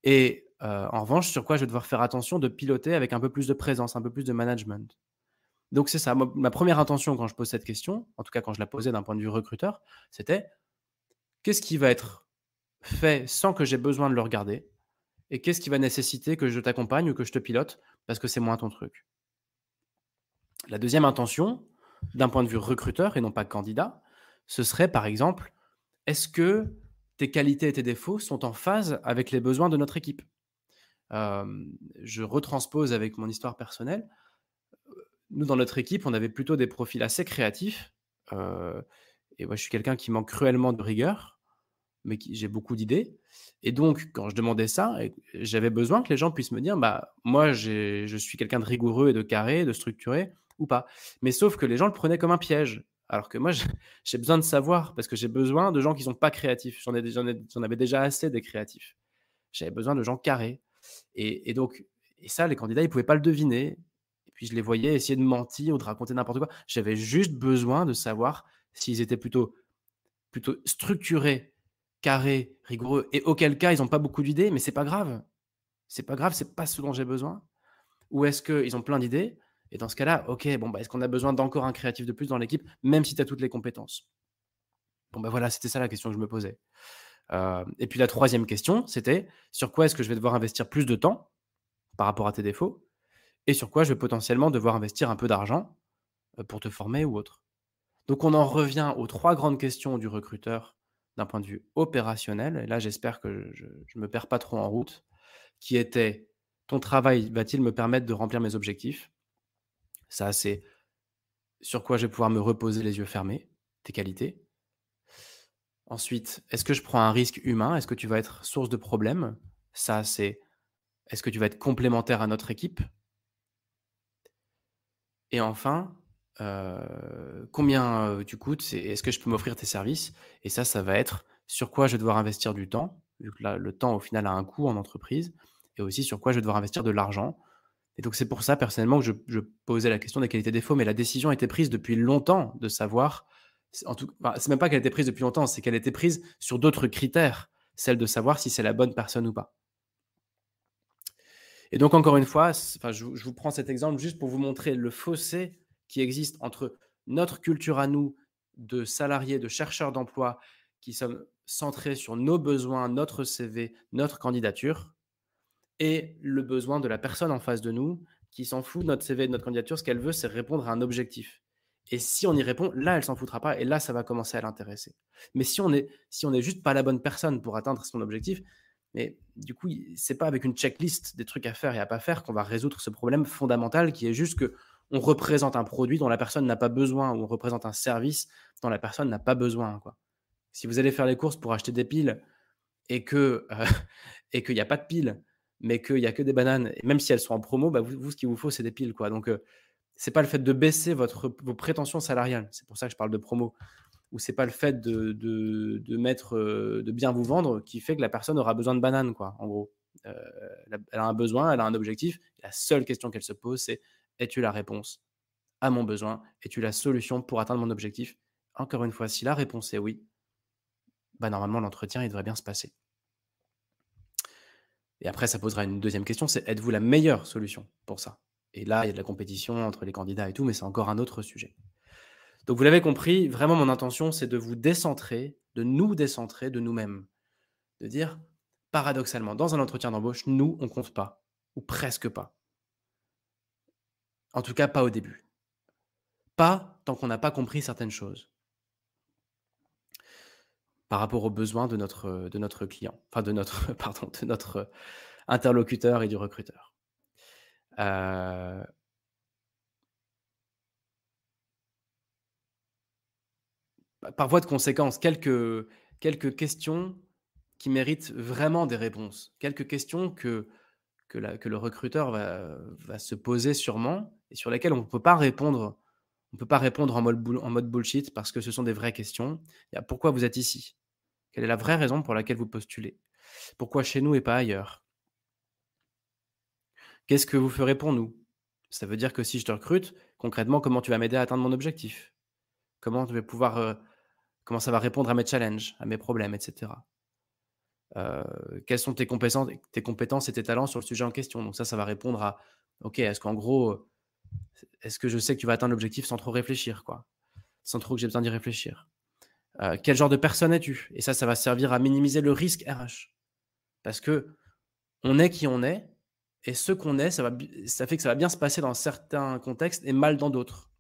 et en revanche, sur quoi je vais devoir faire attention de piloter avec un peu plus de présence, un peu plus de management. Donc c'est ça, moi, ma première intention quand je pose cette question, en tout cas quand je la posais d'un point de vue recruteur, c'était: «Qu'est-ce qui va être fait sans que j'ai besoin de le regarder et qu'est-ce qui va nécessiter que je t'accompagne ou que je te pilote parce que c'est moins ton truc?» La deuxième intention, d'un point de vue recruteur et non pas candidat, ce serait par exemple: est-ce que tes qualités et tes défauts sont en phase avec les besoins de notre équipe? Je retranspose avec mon histoire personnelle. Nous, dans notre équipe, on avait plutôt des profils assez créatifs, heu et moi, je suis quelqu'un qui manque cruellement de rigueur, mais qui j'ai beaucoup d'idées et donc quand je demandais ça et j'avais besoin que les gens puissent me dire: «Bah, moi, je suis quelqu'un de rigoureux et de carré, de structuré ou pas». Mais sauf que les gens le prenaient comme un piège, alors que moi, j'ai besoin de savoir parce que j'ai besoin de gens qui sont pas créatifs. J'en avais déjà assez des créatifs. J'avais besoin de gens carrés et donc et ça, les candidats, ils pouvaient pas le deviner et puis je les voyais essayer de mentir ou de raconter n'importe quoi. J'avais juste besoin de savoir s'ils étaient plutôt structurés, carrés, rigoureux et auquel cas ils ont pas beaucoup d'idées, mais c'est pas grave. C'est pas grave, c'est pas ce dont j'ai besoin. Ou est-ce qu'ils ont plein d'idées Et dans ce cas-là, OK, bon, bah, est-ce qu'on a besoin d'encore un créatif de plus dans l'équipe, même si tu as toutes les compétences? Bon, bah, voilà, c'était ça la question que je me posais. Et puis la troisième question, c'était: sur quoi est-ce que je vais devoir investir plus de temps par rapport à tes défauts et sur quoi je vais potentiellement devoir investir un peu d'argent, pour te former ou autre? Donc on en revient aux 3 grandes questions du recruteur d'un point de vue opérationnel et là j'espère que je me perds pas trop en route, qui était: «Ton travail va-t-il me permettre de remplir mes objectifs?» Ça, c'est sur quoi je vais pouvoir me reposer les yeux fermés, tes qualités. Ensuite, est-ce que je prends un risque humain? Est-ce que tu vas être source de problèmes? Ça, c'est est-ce que tu vas être complémentaire à notre équipe? Et enfin, combien, tu coûtes? C'est est-ce que je peux m'offrir tes services? Et ça va être sur quoi je vais devoir investir du temps, vu que là, le temps, au final, a un coût en entreprise et aussi sur quoi je vais devoir investir de l'argent. Et donc c'est pour ça, personnellement, que je posais la question des qualités défauts, mais la décision a été prise depuis longtemps de savoir c'est en tout enfin, c'est même pas qu'elle a été prise depuis longtemps, c'est qu'elle a été prise sur d'autres critères, celle de savoir si c'est la bonne personne ou pas. Et donc encore une fois, enfin, je vous prends cet exemple juste pour vous montrer le fossé qui existe entre notre culture à nous de salariés, de chercheurs d'emploi qui sommes centrés sur nos besoins, notre CV, notre candidature et le besoin de la personne en face de nous qui s'en fout de notre CV, de notre candidature. Ce qu'elle veut, c'est répondre à un objectif. Et si on y répond, là, elle s'en foutra pas et là, ça va commencer à l'intéresser. Mais si on est juste pas la bonne personne pour atteindre son objectif, mais du coup, c'est pas avec une checklist des trucs à faire et à pas faire qu'on va résoudre ce problème fondamental qui est juste que on représente un produit dont la personne n'a pas besoin ou on représente un service dont la personne n'a pas besoin, quoi. Si vous allez faire les courses pour acheter des piles et que, et qu'il y a pas de piles, mais qu'il y a que des bananes et même si elles sont en promo, bah, vous, ce qu'il vous faut, c'est des piles, quoi. Donc, c'est pas le fait de baisser vos prétentions salariales, c'est pour ça que je parle de promo, ou c'est pas le fait de mettre, de bien vous vendre qui fait que la personne aura besoin de bananes, quoi, en gros. Heu, elle a un besoin, elle a un objectif. La seule question qu'elle se pose, c'est: «Es-tu la réponse à mon besoin? Es-tu la solution pour atteindre mon objectif?» Encore une fois, si la réponse est oui, bah, normalement l'entretien, il devrait bien se passer. Et après, ça posera une deuxième question, c'est: êtes-vous la meilleure solution pour ça? Et là, il y a de la compétition entre les candidats et tout, mais c'est encore un autre sujet. Donc vous l'avez compris, vraiment mon intention, c'est de vous décentrer, de nous décentrer de nous-mêmes. De dire, paradoxalement, dans un entretien d'embauche, nous, on compte pas, ou presque pas. En tout cas, pas au début. Pas tant qu'on n'a pas compris certaines choses par rapport aux besoins de notre client, enfin de notre, pardon, de notre interlocuteur et du recruteur. Heu, par voie de conséquence, quelques questions qui méritent vraiment des réponses. Quelques questions que le recruteur va se poser sûrement et sur lesquelles on ne peut pas répondre. On peut pas répondre en mode bullshit parce que ce sont des vraies questions. Il y a: «Pourquoi vous êtes ici?» Quelle est la vraie raison pour laquelle vous postulez? Pourquoi chez nous et pas ailleurs? Qu'est-ce que vous ferez pour nous? Ça veut dire que si je te recrute, concrètement, comment tu vas m'aider à atteindre mon objectif? Comment je vais pouvoir, comment ça va répondre à mes challenges, à mes problèmes et cetera? Quelles sont tes compétences et tes talents sur le sujet en question? Donc ça va répondre à: «OK, est-ce qu'en gros, est-ce que je sais que tu vas atteindre l'objectif sans trop réfléchir, quoi? Sans trop que j'ai besoin d'y réfléchir?» Quel genre de personne es-tu? Et ça va servir à minimiser le risque RH. Parce qu'on est qui on est et ce qu'on est, ça fait que ça va bien se passer dans certains contextes et mal dans d'autres.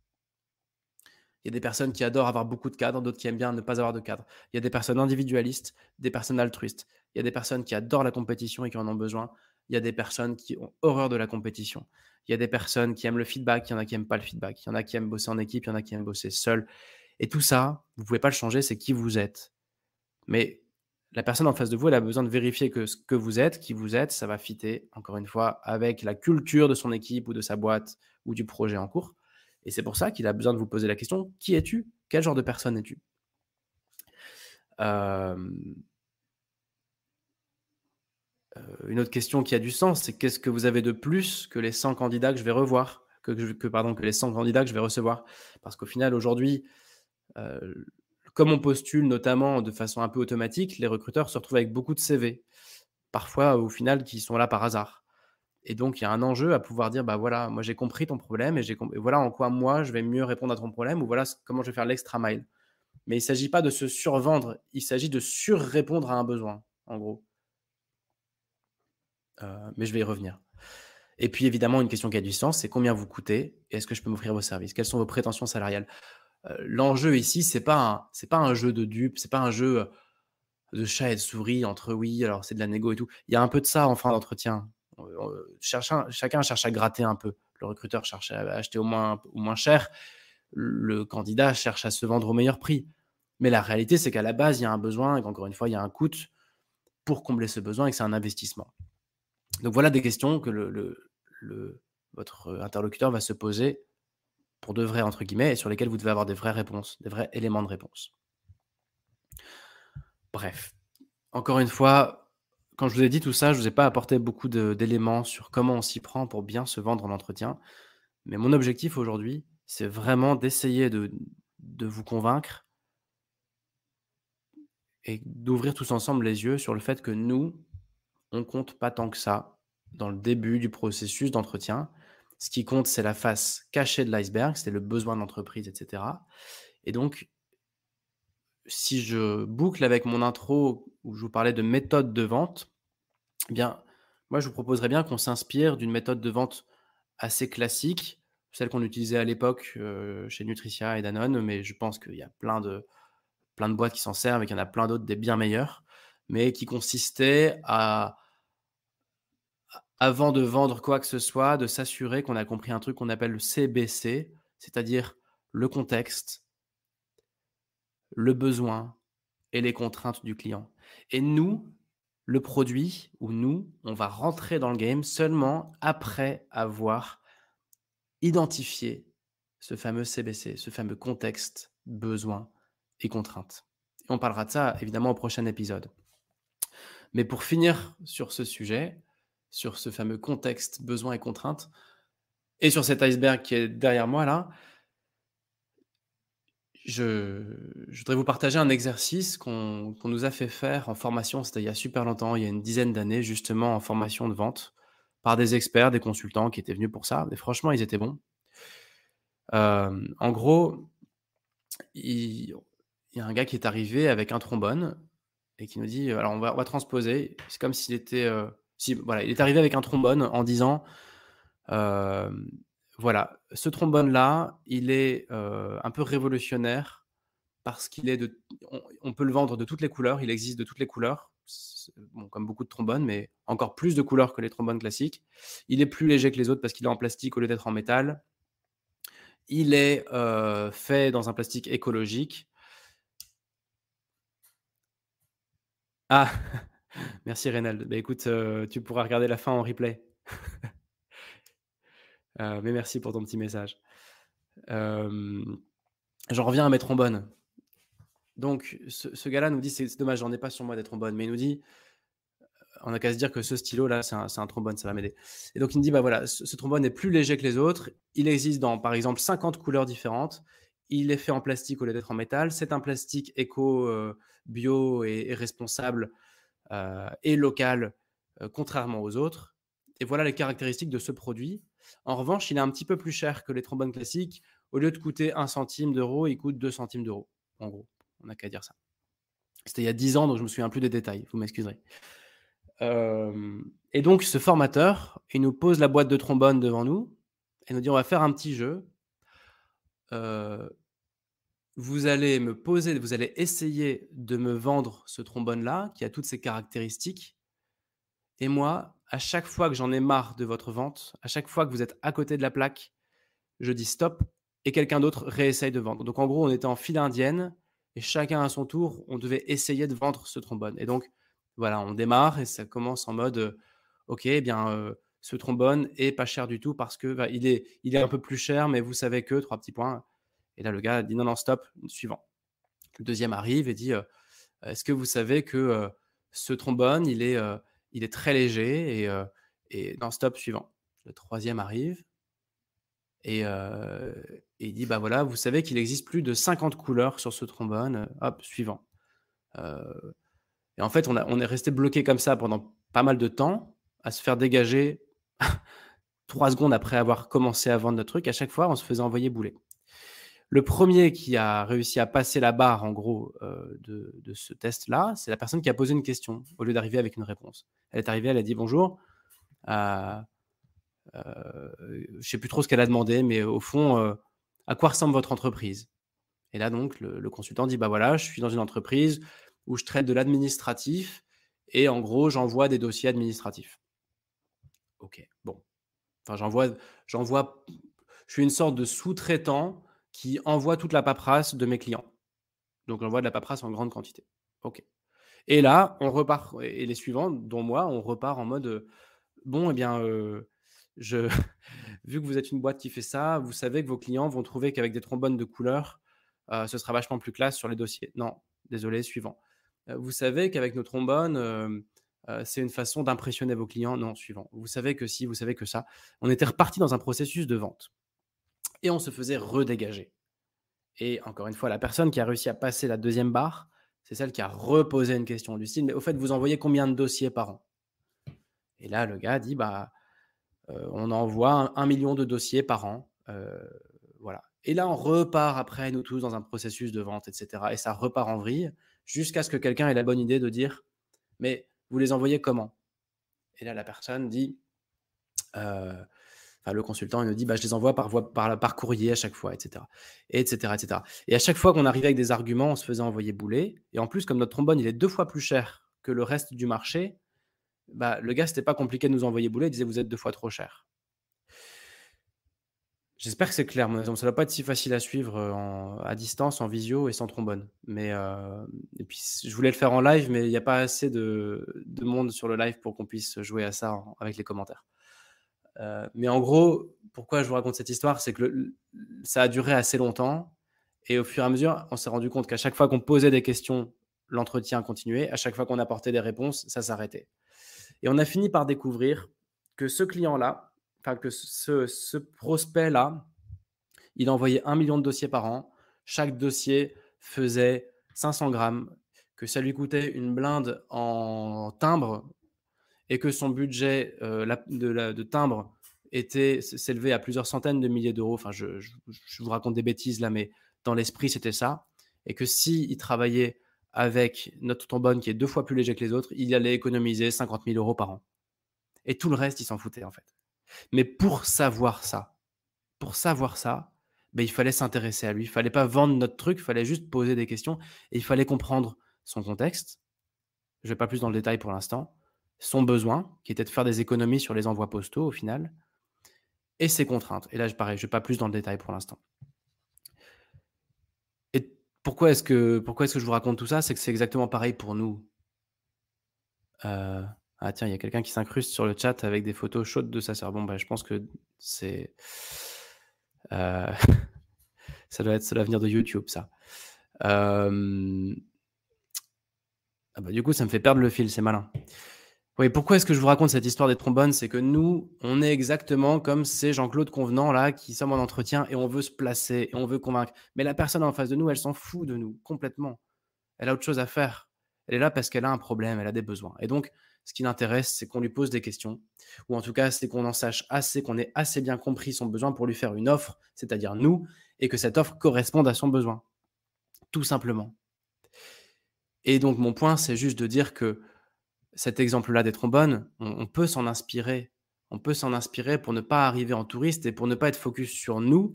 Il y a des personnes qui adorent avoir beaucoup de cadres, d'autres qui aiment bien ne pas avoir de cadre. Il y a des personnes individualistes, des personnes altruistes. Il y a des personnes qui adorent la compétition et qui en ont besoin. Il y a des personnes qui ont horreur de la compétition. Il y a des personnes qui aiment le feedback, il y en a qui aiment pas le feedback. Il y en a qui aiment bosser en équipe, il y en a qui aiment bosser seul. Et tout ça, vous pouvez pas le changer, c'est qui vous êtes. Mais la personne en face de vous, elle a besoin de vérifier que ce que vous êtes, qui vous êtes, ça va fitter, encore une fois, avec la culture de son équipe ou de sa boîte ou du projet en cours. Et c'est pour ça qu'il a besoin de vous poser la question: «Qui es-tu? Quel genre de personne es-tu?» Hem, une autre question qui a du sens, c'est qu'est-ce que vous avez de plus que les 100 candidats que je vais revoir? Que les 100 candidats que je vais recevoir? Parce qu'au final, aujourd'hui, heu, comme on postule notamment de façon un peu automatique, les recruteurs se retrouvent avec beaucoup de CV. Parfois, au final, qui sont là par hasard. Et donc, il y a un enjeu à pouvoir dire: «Bah, voilà, moi j'ai compris ton problème et voilà en quoi moi je vais mieux répondre à ton problème ou voilà comment je vais faire l'extra mile». Mais il ne s'agit pas de se survendre, il s'agit de surrépondre à un besoin, en gros. Mais je vais y revenir. Et puis évidemment, une question qui a du sens, c'est combien vous coûtez et est-ce que je peux m'offrir vos services? Quelles sont vos prétentions salariales? L'enjeu ici, c'est pas un jeu de dupe, c'est pas un jeu, de chat et de souris entre oui, alors c'est de la négo et tout. Il y a un peu de ça en fin d'entretien. Chacun cherche à gratter un peu. Le recruteur cherche à acheter au moins cher. Le candidat cherche à se vendre au meilleur prix. Mais la réalité, c'est qu'à la base, il y a un besoin et qu'encore une fois, il y a un coût pour combler ce besoin et que c'est un investissement. Donc voilà des questions que votre interlocuteur va se poser pour de vrai, entre guillemets, et sur lesquelles vous devez avoir des vraies réponses, des vrais éléments de réponse. Bref, encore une fois, quand je vous ai dit tout ça, je vous ai pas apporté beaucoup d'éléments sur comment on s'y prend pour bien se vendre en entretien. Mais mon objectif aujourd'hui, c'est vraiment d'essayer de vous convaincre et d'ouvrir tous ensemble les yeux sur le fait que nous, on compte pas tant que ça dans le début du processus d'entretien. Ce qui compte, c'est la face cachée de l'iceberg, c'est le besoin de l'entreprise, et cetera. Et donc, si je boucle avec mon intro où je vous parlais de méthode de vente, eh bien, moi, je vous proposerais bien qu'on s'inspire d'une méthode de vente assez classique, celle qu'on utilisait à l'époque, chez Nutricia et Danone, mais je pense qu'il y a plein de boîtes qui s'en servent et qu'il y en a plein d'autres, des bien meilleures, mais qui consistait à avant de vendre quoi que ce soit, de s'assurer qu'on a compris un truc qu'on appelle le CBC, c'est-à-dire le contexte, le besoin et les contraintes du client. Et nous, le produit ou nous, on va rentrer dans le game seulement après avoir identifié ce fameux CBC, ce fameux contexte, besoin et contraintes. Et on parlera de ça évidemment au prochain épisode. Mais pour finir sur ce sujet, sur ce fameux contexte, besoin et contraintes, et sur cet iceberg qui est derrière moi là, je voudrais vous partager un exercice qu'on nous a fait faire en formation, c'était il y a super longtemps, il y a une dizaine d'années, justement en formation de vente, par des experts, des consultants qui étaient venus pour ça. Et franchement, ils étaient bons. En gros, il il y a un gars qui est arrivé avec un trombone et qui nous dit, alors on va transposer. C'est comme s'il était, si voilà, il est arrivé avec un trombone en disant, hem, voilà, ce trombone-là, il est, un peu révolutionnaire parce qu'il est on peut le vendre de toutes les couleurs, il existe de toutes les couleurs. Bon, comme beaucoup de trombones, mais encore plus de couleurs que les trombones classiques. Il est plus léger que les autres parce qu'il est en plastique au lieu d'être en métal. Il est, fait dans un plastique écologique. Ah! Merci Reynald. Bah, écoute, tu pourras regarder la fin en replay. Mais merci pour ton petit message. Hem, J'en reviens à mes trombones. Donc ce gars-là nous dit: «C'est dommage, j'en ai pas sur moi des trombones», mais il nous dit: «On n'a qu'à se dire que ce stylo-là, c'est un trombone, ça va m'aider». Et donc il me dit: «Bah, voilà, ce trombone est plus léger que les autres. Il existe dans, par exemple, 50 couleurs différentes. Il est fait en plastique au lieu d'être en métal. C'est un plastique éco, bio et responsable, et local, contrairement aux autres. Et voilà les caractéristiques de ce produit. En revanche, il est un petit peu plus cher que les trombones classiques. Au lieu de coûter 1 centime d'euro, il coûte 2 centimes d'euros, en gros. On n'a qu'à dire ça. C'était il y a 10 ans, donc je me souviens plus des détails, vous m'excuserez. Et donc ce formateur, il nous pose la boîte de trombone devant nous et nous dit: «On va faire un petit jeu. Heu, vous allez essayer de me vendre ce trombone-là, qui a toutes ces caractéristiques. Et moi, à chaque fois que j'en ai marre de votre vente, à chaque fois que vous êtes à côté de la plaque, je dis stop et quelqu'un d'autre réessaye de vendre». Donc en gros, on était en file indienne et chacun à son tour, on devait essayer de vendre ce trombone. Et donc voilà, on démarre et ça commence en mode, OK, eh bien, ce trombone est pas cher du tout parce que, bah, il est un peu plus cher, mais vous savez que 3 petits points. Et là, le gars dit: «Non, non, stop, suivant». Le deuxième arrive et dit, «Est-ce que vous savez que, ce trombone, il est très léger?» Et non, stop, suivant. Le troisième arrive et il dit: «Bah, voilà, vous savez qu'il existe plus de 50 couleurs sur ce trombone?» Hop, suivant. Heu et en fait, on est resté bloqué comme ça pendant pas mal de temps, à se faire dégager 3 secondes après avoir commencé à vendre notre truc, à chaque fois, on se faisait envoyer bouler. Le premier qui a réussi à passer la barre, en gros, de ce test-là, c'est la personne qui a posé une question, au lieu d'arriver avec une réponse. Elle est arrivée, elle a dit: «Bonjour, heu je sais plus trop ce qu'elle a demandé, mais au fond, «À quoi ressemble votre entreprise?» Et là donc le consultant dit: «Bah, voilà, je suis dans une entreprise où je traite de l'administratif et en gros, j'envoie des dossiers administratifs». OK, bon. Enfin, j'envoie je suis une sorte de sous-traitant qui envoie toute la paperasse de mes clients. Donc j'envoie de la paperasse en grande quantité. OK. Et là, on repart et les suivants, dont moi, on repart en mode, «Bon eh bien, je vu que vous êtes une boîte qui fait ça, vous savez que vos clients vont trouver qu'avec des trombones de couleur, ce sera vachement plus classe sur les dossiers». «Non, désolé, suivant». «Vous savez qu'avec nos trombones, c'est une façon d'impressionner vos clients». «Non, suivant». «Vous savez que si, vous savez que ça». On était reparti dans un processus de vente et on se faisait redégager et encore une fois, la personne qui a réussi à passer la deuxième barre, c'est celle qui a reposé une question du style: «Mais au fait, vous envoyez combien de dossiers par an?» Et là, le gars dit: «Bah, on envoie un 1 000 000 de dossiers par an». Voilà. Et là, on repart après, nous tous, dans un processus de vente et cetera et ça repart en vrille jusqu'à ce que quelqu'un ait la bonne idée de dire: «Mais vous les envoyez comment?» Et là, la personne dit, enfin, le consultant, il nous dit: «Bah, je les envoie par voie par courrier à chaque fois» et cetera et cetera et cetera et à chaque fois qu'on arrivait avec des arguments, on se faisait envoyer bouler et en plus, comme notre trombone, il est 2 fois plus cher que le reste du marché, bah, le gars, c'était pas compliqué de nous envoyer bouler, il disait: «Vous êtes 2 fois trop cher». J'espère que c'est clair, mon exemple. Ça doit pas être si facile à suivre, à distance, en visio et sans trombone. Mais, et puis je voulais le faire en live, mais il y a pas assez de monde sur le live pour qu'on puisse jouer à ça avec les commentaires. Mais en gros, pourquoi je vous raconte cette histoire? C'est que ça a duré assez longtemps et au fur et à mesure, on s'est rendu compte qu'à chaque fois qu'on posait des questions, l'entretien continuait. À chaque fois qu'on apportait des réponses, ça s'arrêtait. Et on a fini par découvrir que ce client-là, enfin que ce prospect-là, il envoyait 1 million de dossiers par an. Chaque dossier faisait 500 grammes, que ça lui coûtait une blinde en timbre et que son budget, de timbre s'élevait à plusieurs centaines de milliers d'euros. Enfin, je vous raconte des bêtises là, mais dans l'esprit, c'était ça et que s'il travaillait avec notre trombone qui est 2 fois plus léger que les autres, il allait économiser 50 000 € par an et tout le reste, il s'en foutait, en fait. Mais pour savoir ça, beh, il fallait s'intéresser à lui. Il fallait pas vendre notre truc, il fallait juste poser des questions et il fallait comprendre son contexte. Je vais pas plus dans le détail pour l'instant. Son besoin, qui était de faire des économies sur les envois postaux au final et ses contraintes. Et là, pareil, je vais pas plus dans le détail pour l'instant. Et pourquoi est-ce que je vous raconte tout ça? C'est que c'est exactement pareil pour nous. Ah tiens, il y a quelqu'un qui s'incruste sur le chat avec des photos chaudes de sa sœur. Bon, bah, je pense que c'est, heu, ça doit venir de YouTube ça. Hem, ah bah, du coup, ça me fait perdre le fil, c'est malin. Oui, pourquoi est-ce que je vous raconte cette histoire des trombones? C'est que nous, on est exactement comme ces Jean-Claude Convenant là qui sommes en entretien et on veut se placer et on veut convaincre. Mais la personne en face de nous, elle s'en fout de nous complètement. Elle a autre chose à faire. Elle est là parce qu'elle a un problème, elle a des besoins. Et donc, ce qui l'intéresse, c'est qu'on lui pose des questions, ou en tout cas, c'est qu'on en sache assez, qu'on ait assez bien compris son besoin pour lui faire une offre, c'est-à-dire nous, et que cette offre corresponde à son besoin, tout simplement. Et donc, mon point, c'est juste de dire que cet exemple-là des trombones, on peut s'en inspirer. On peut s'en inspirer pour ne pas arriver en touriste et pour ne pas être focus sur nous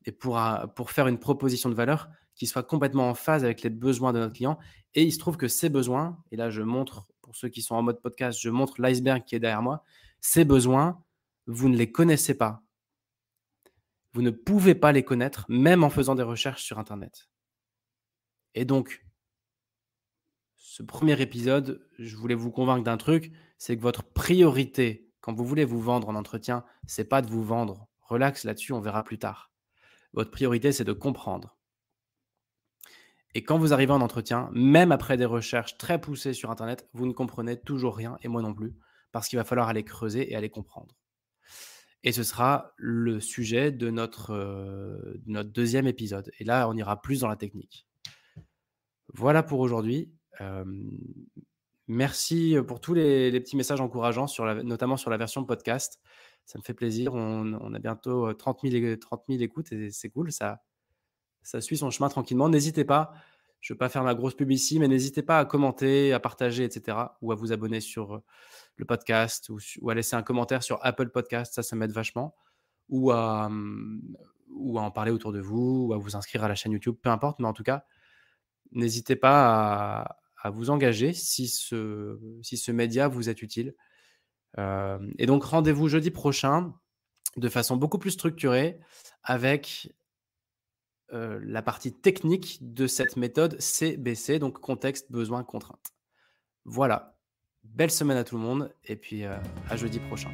et pour faire une proposition de valeur qui soit complètement en phase avec les besoins de notre client. Et il se trouve que ces besoins, et là je montre, pour ceux qui sont en mode podcast, je montre l'iceberg qui est derrière moi. Ces besoins, vous ne les connaissez pas. Vous ne pouvez pas les connaître, même en faisant des recherches sur internet. Et donc, ce premier épisode, je voulais vous convaincre d'un truc, c'est que votre priorité, quand vous voulez vous vendre en entretien, c'est pas de vous vendre. Relax là-dessus, on verra plus tard. Votre priorité, c'est de comprendre. Et quand vous arrivez en entretien, même après des recherches très poussées sur internet, vous ne comprenez toujours rien, et moi non plus, parce qu'il va falloir aller creuser et aller comprendre. Et ce sera le sujet de notre deuxième épisode. Et là, on ira plus dans la technique. Voilà pour aujourd'hui. Merci pour tous les petits messages encourageants, notamment sur la version podcast. Ça me fait plaisir. On a bientôt 30 000 écoutes et c'est cool, ça suit son chemin tranquillement. N'hésitez pas, je ne veux pas faire ma grosse pub ici, mais n'hésitez pas à commenter, à partager et cetera ou à vous abonner sur, le podcast ou à laisser un commentaire sur Apple Podcast, ça m'aide vachement ou à, ou à en parler autour de vous ou à vous inscrire à la chaîne YouTube, peu importe, mais en tout cas, n'hésitez pas à vous engager si ce média vous est utile. Et donc rendez-vous jeudi prochain de façon beaucoup plus structurée avec, la partie technique de cette méthode CBC, donc contexte, besoin, contrainte. Voilà. Belle semaine à tout le monde et puis, à jeudi prochain.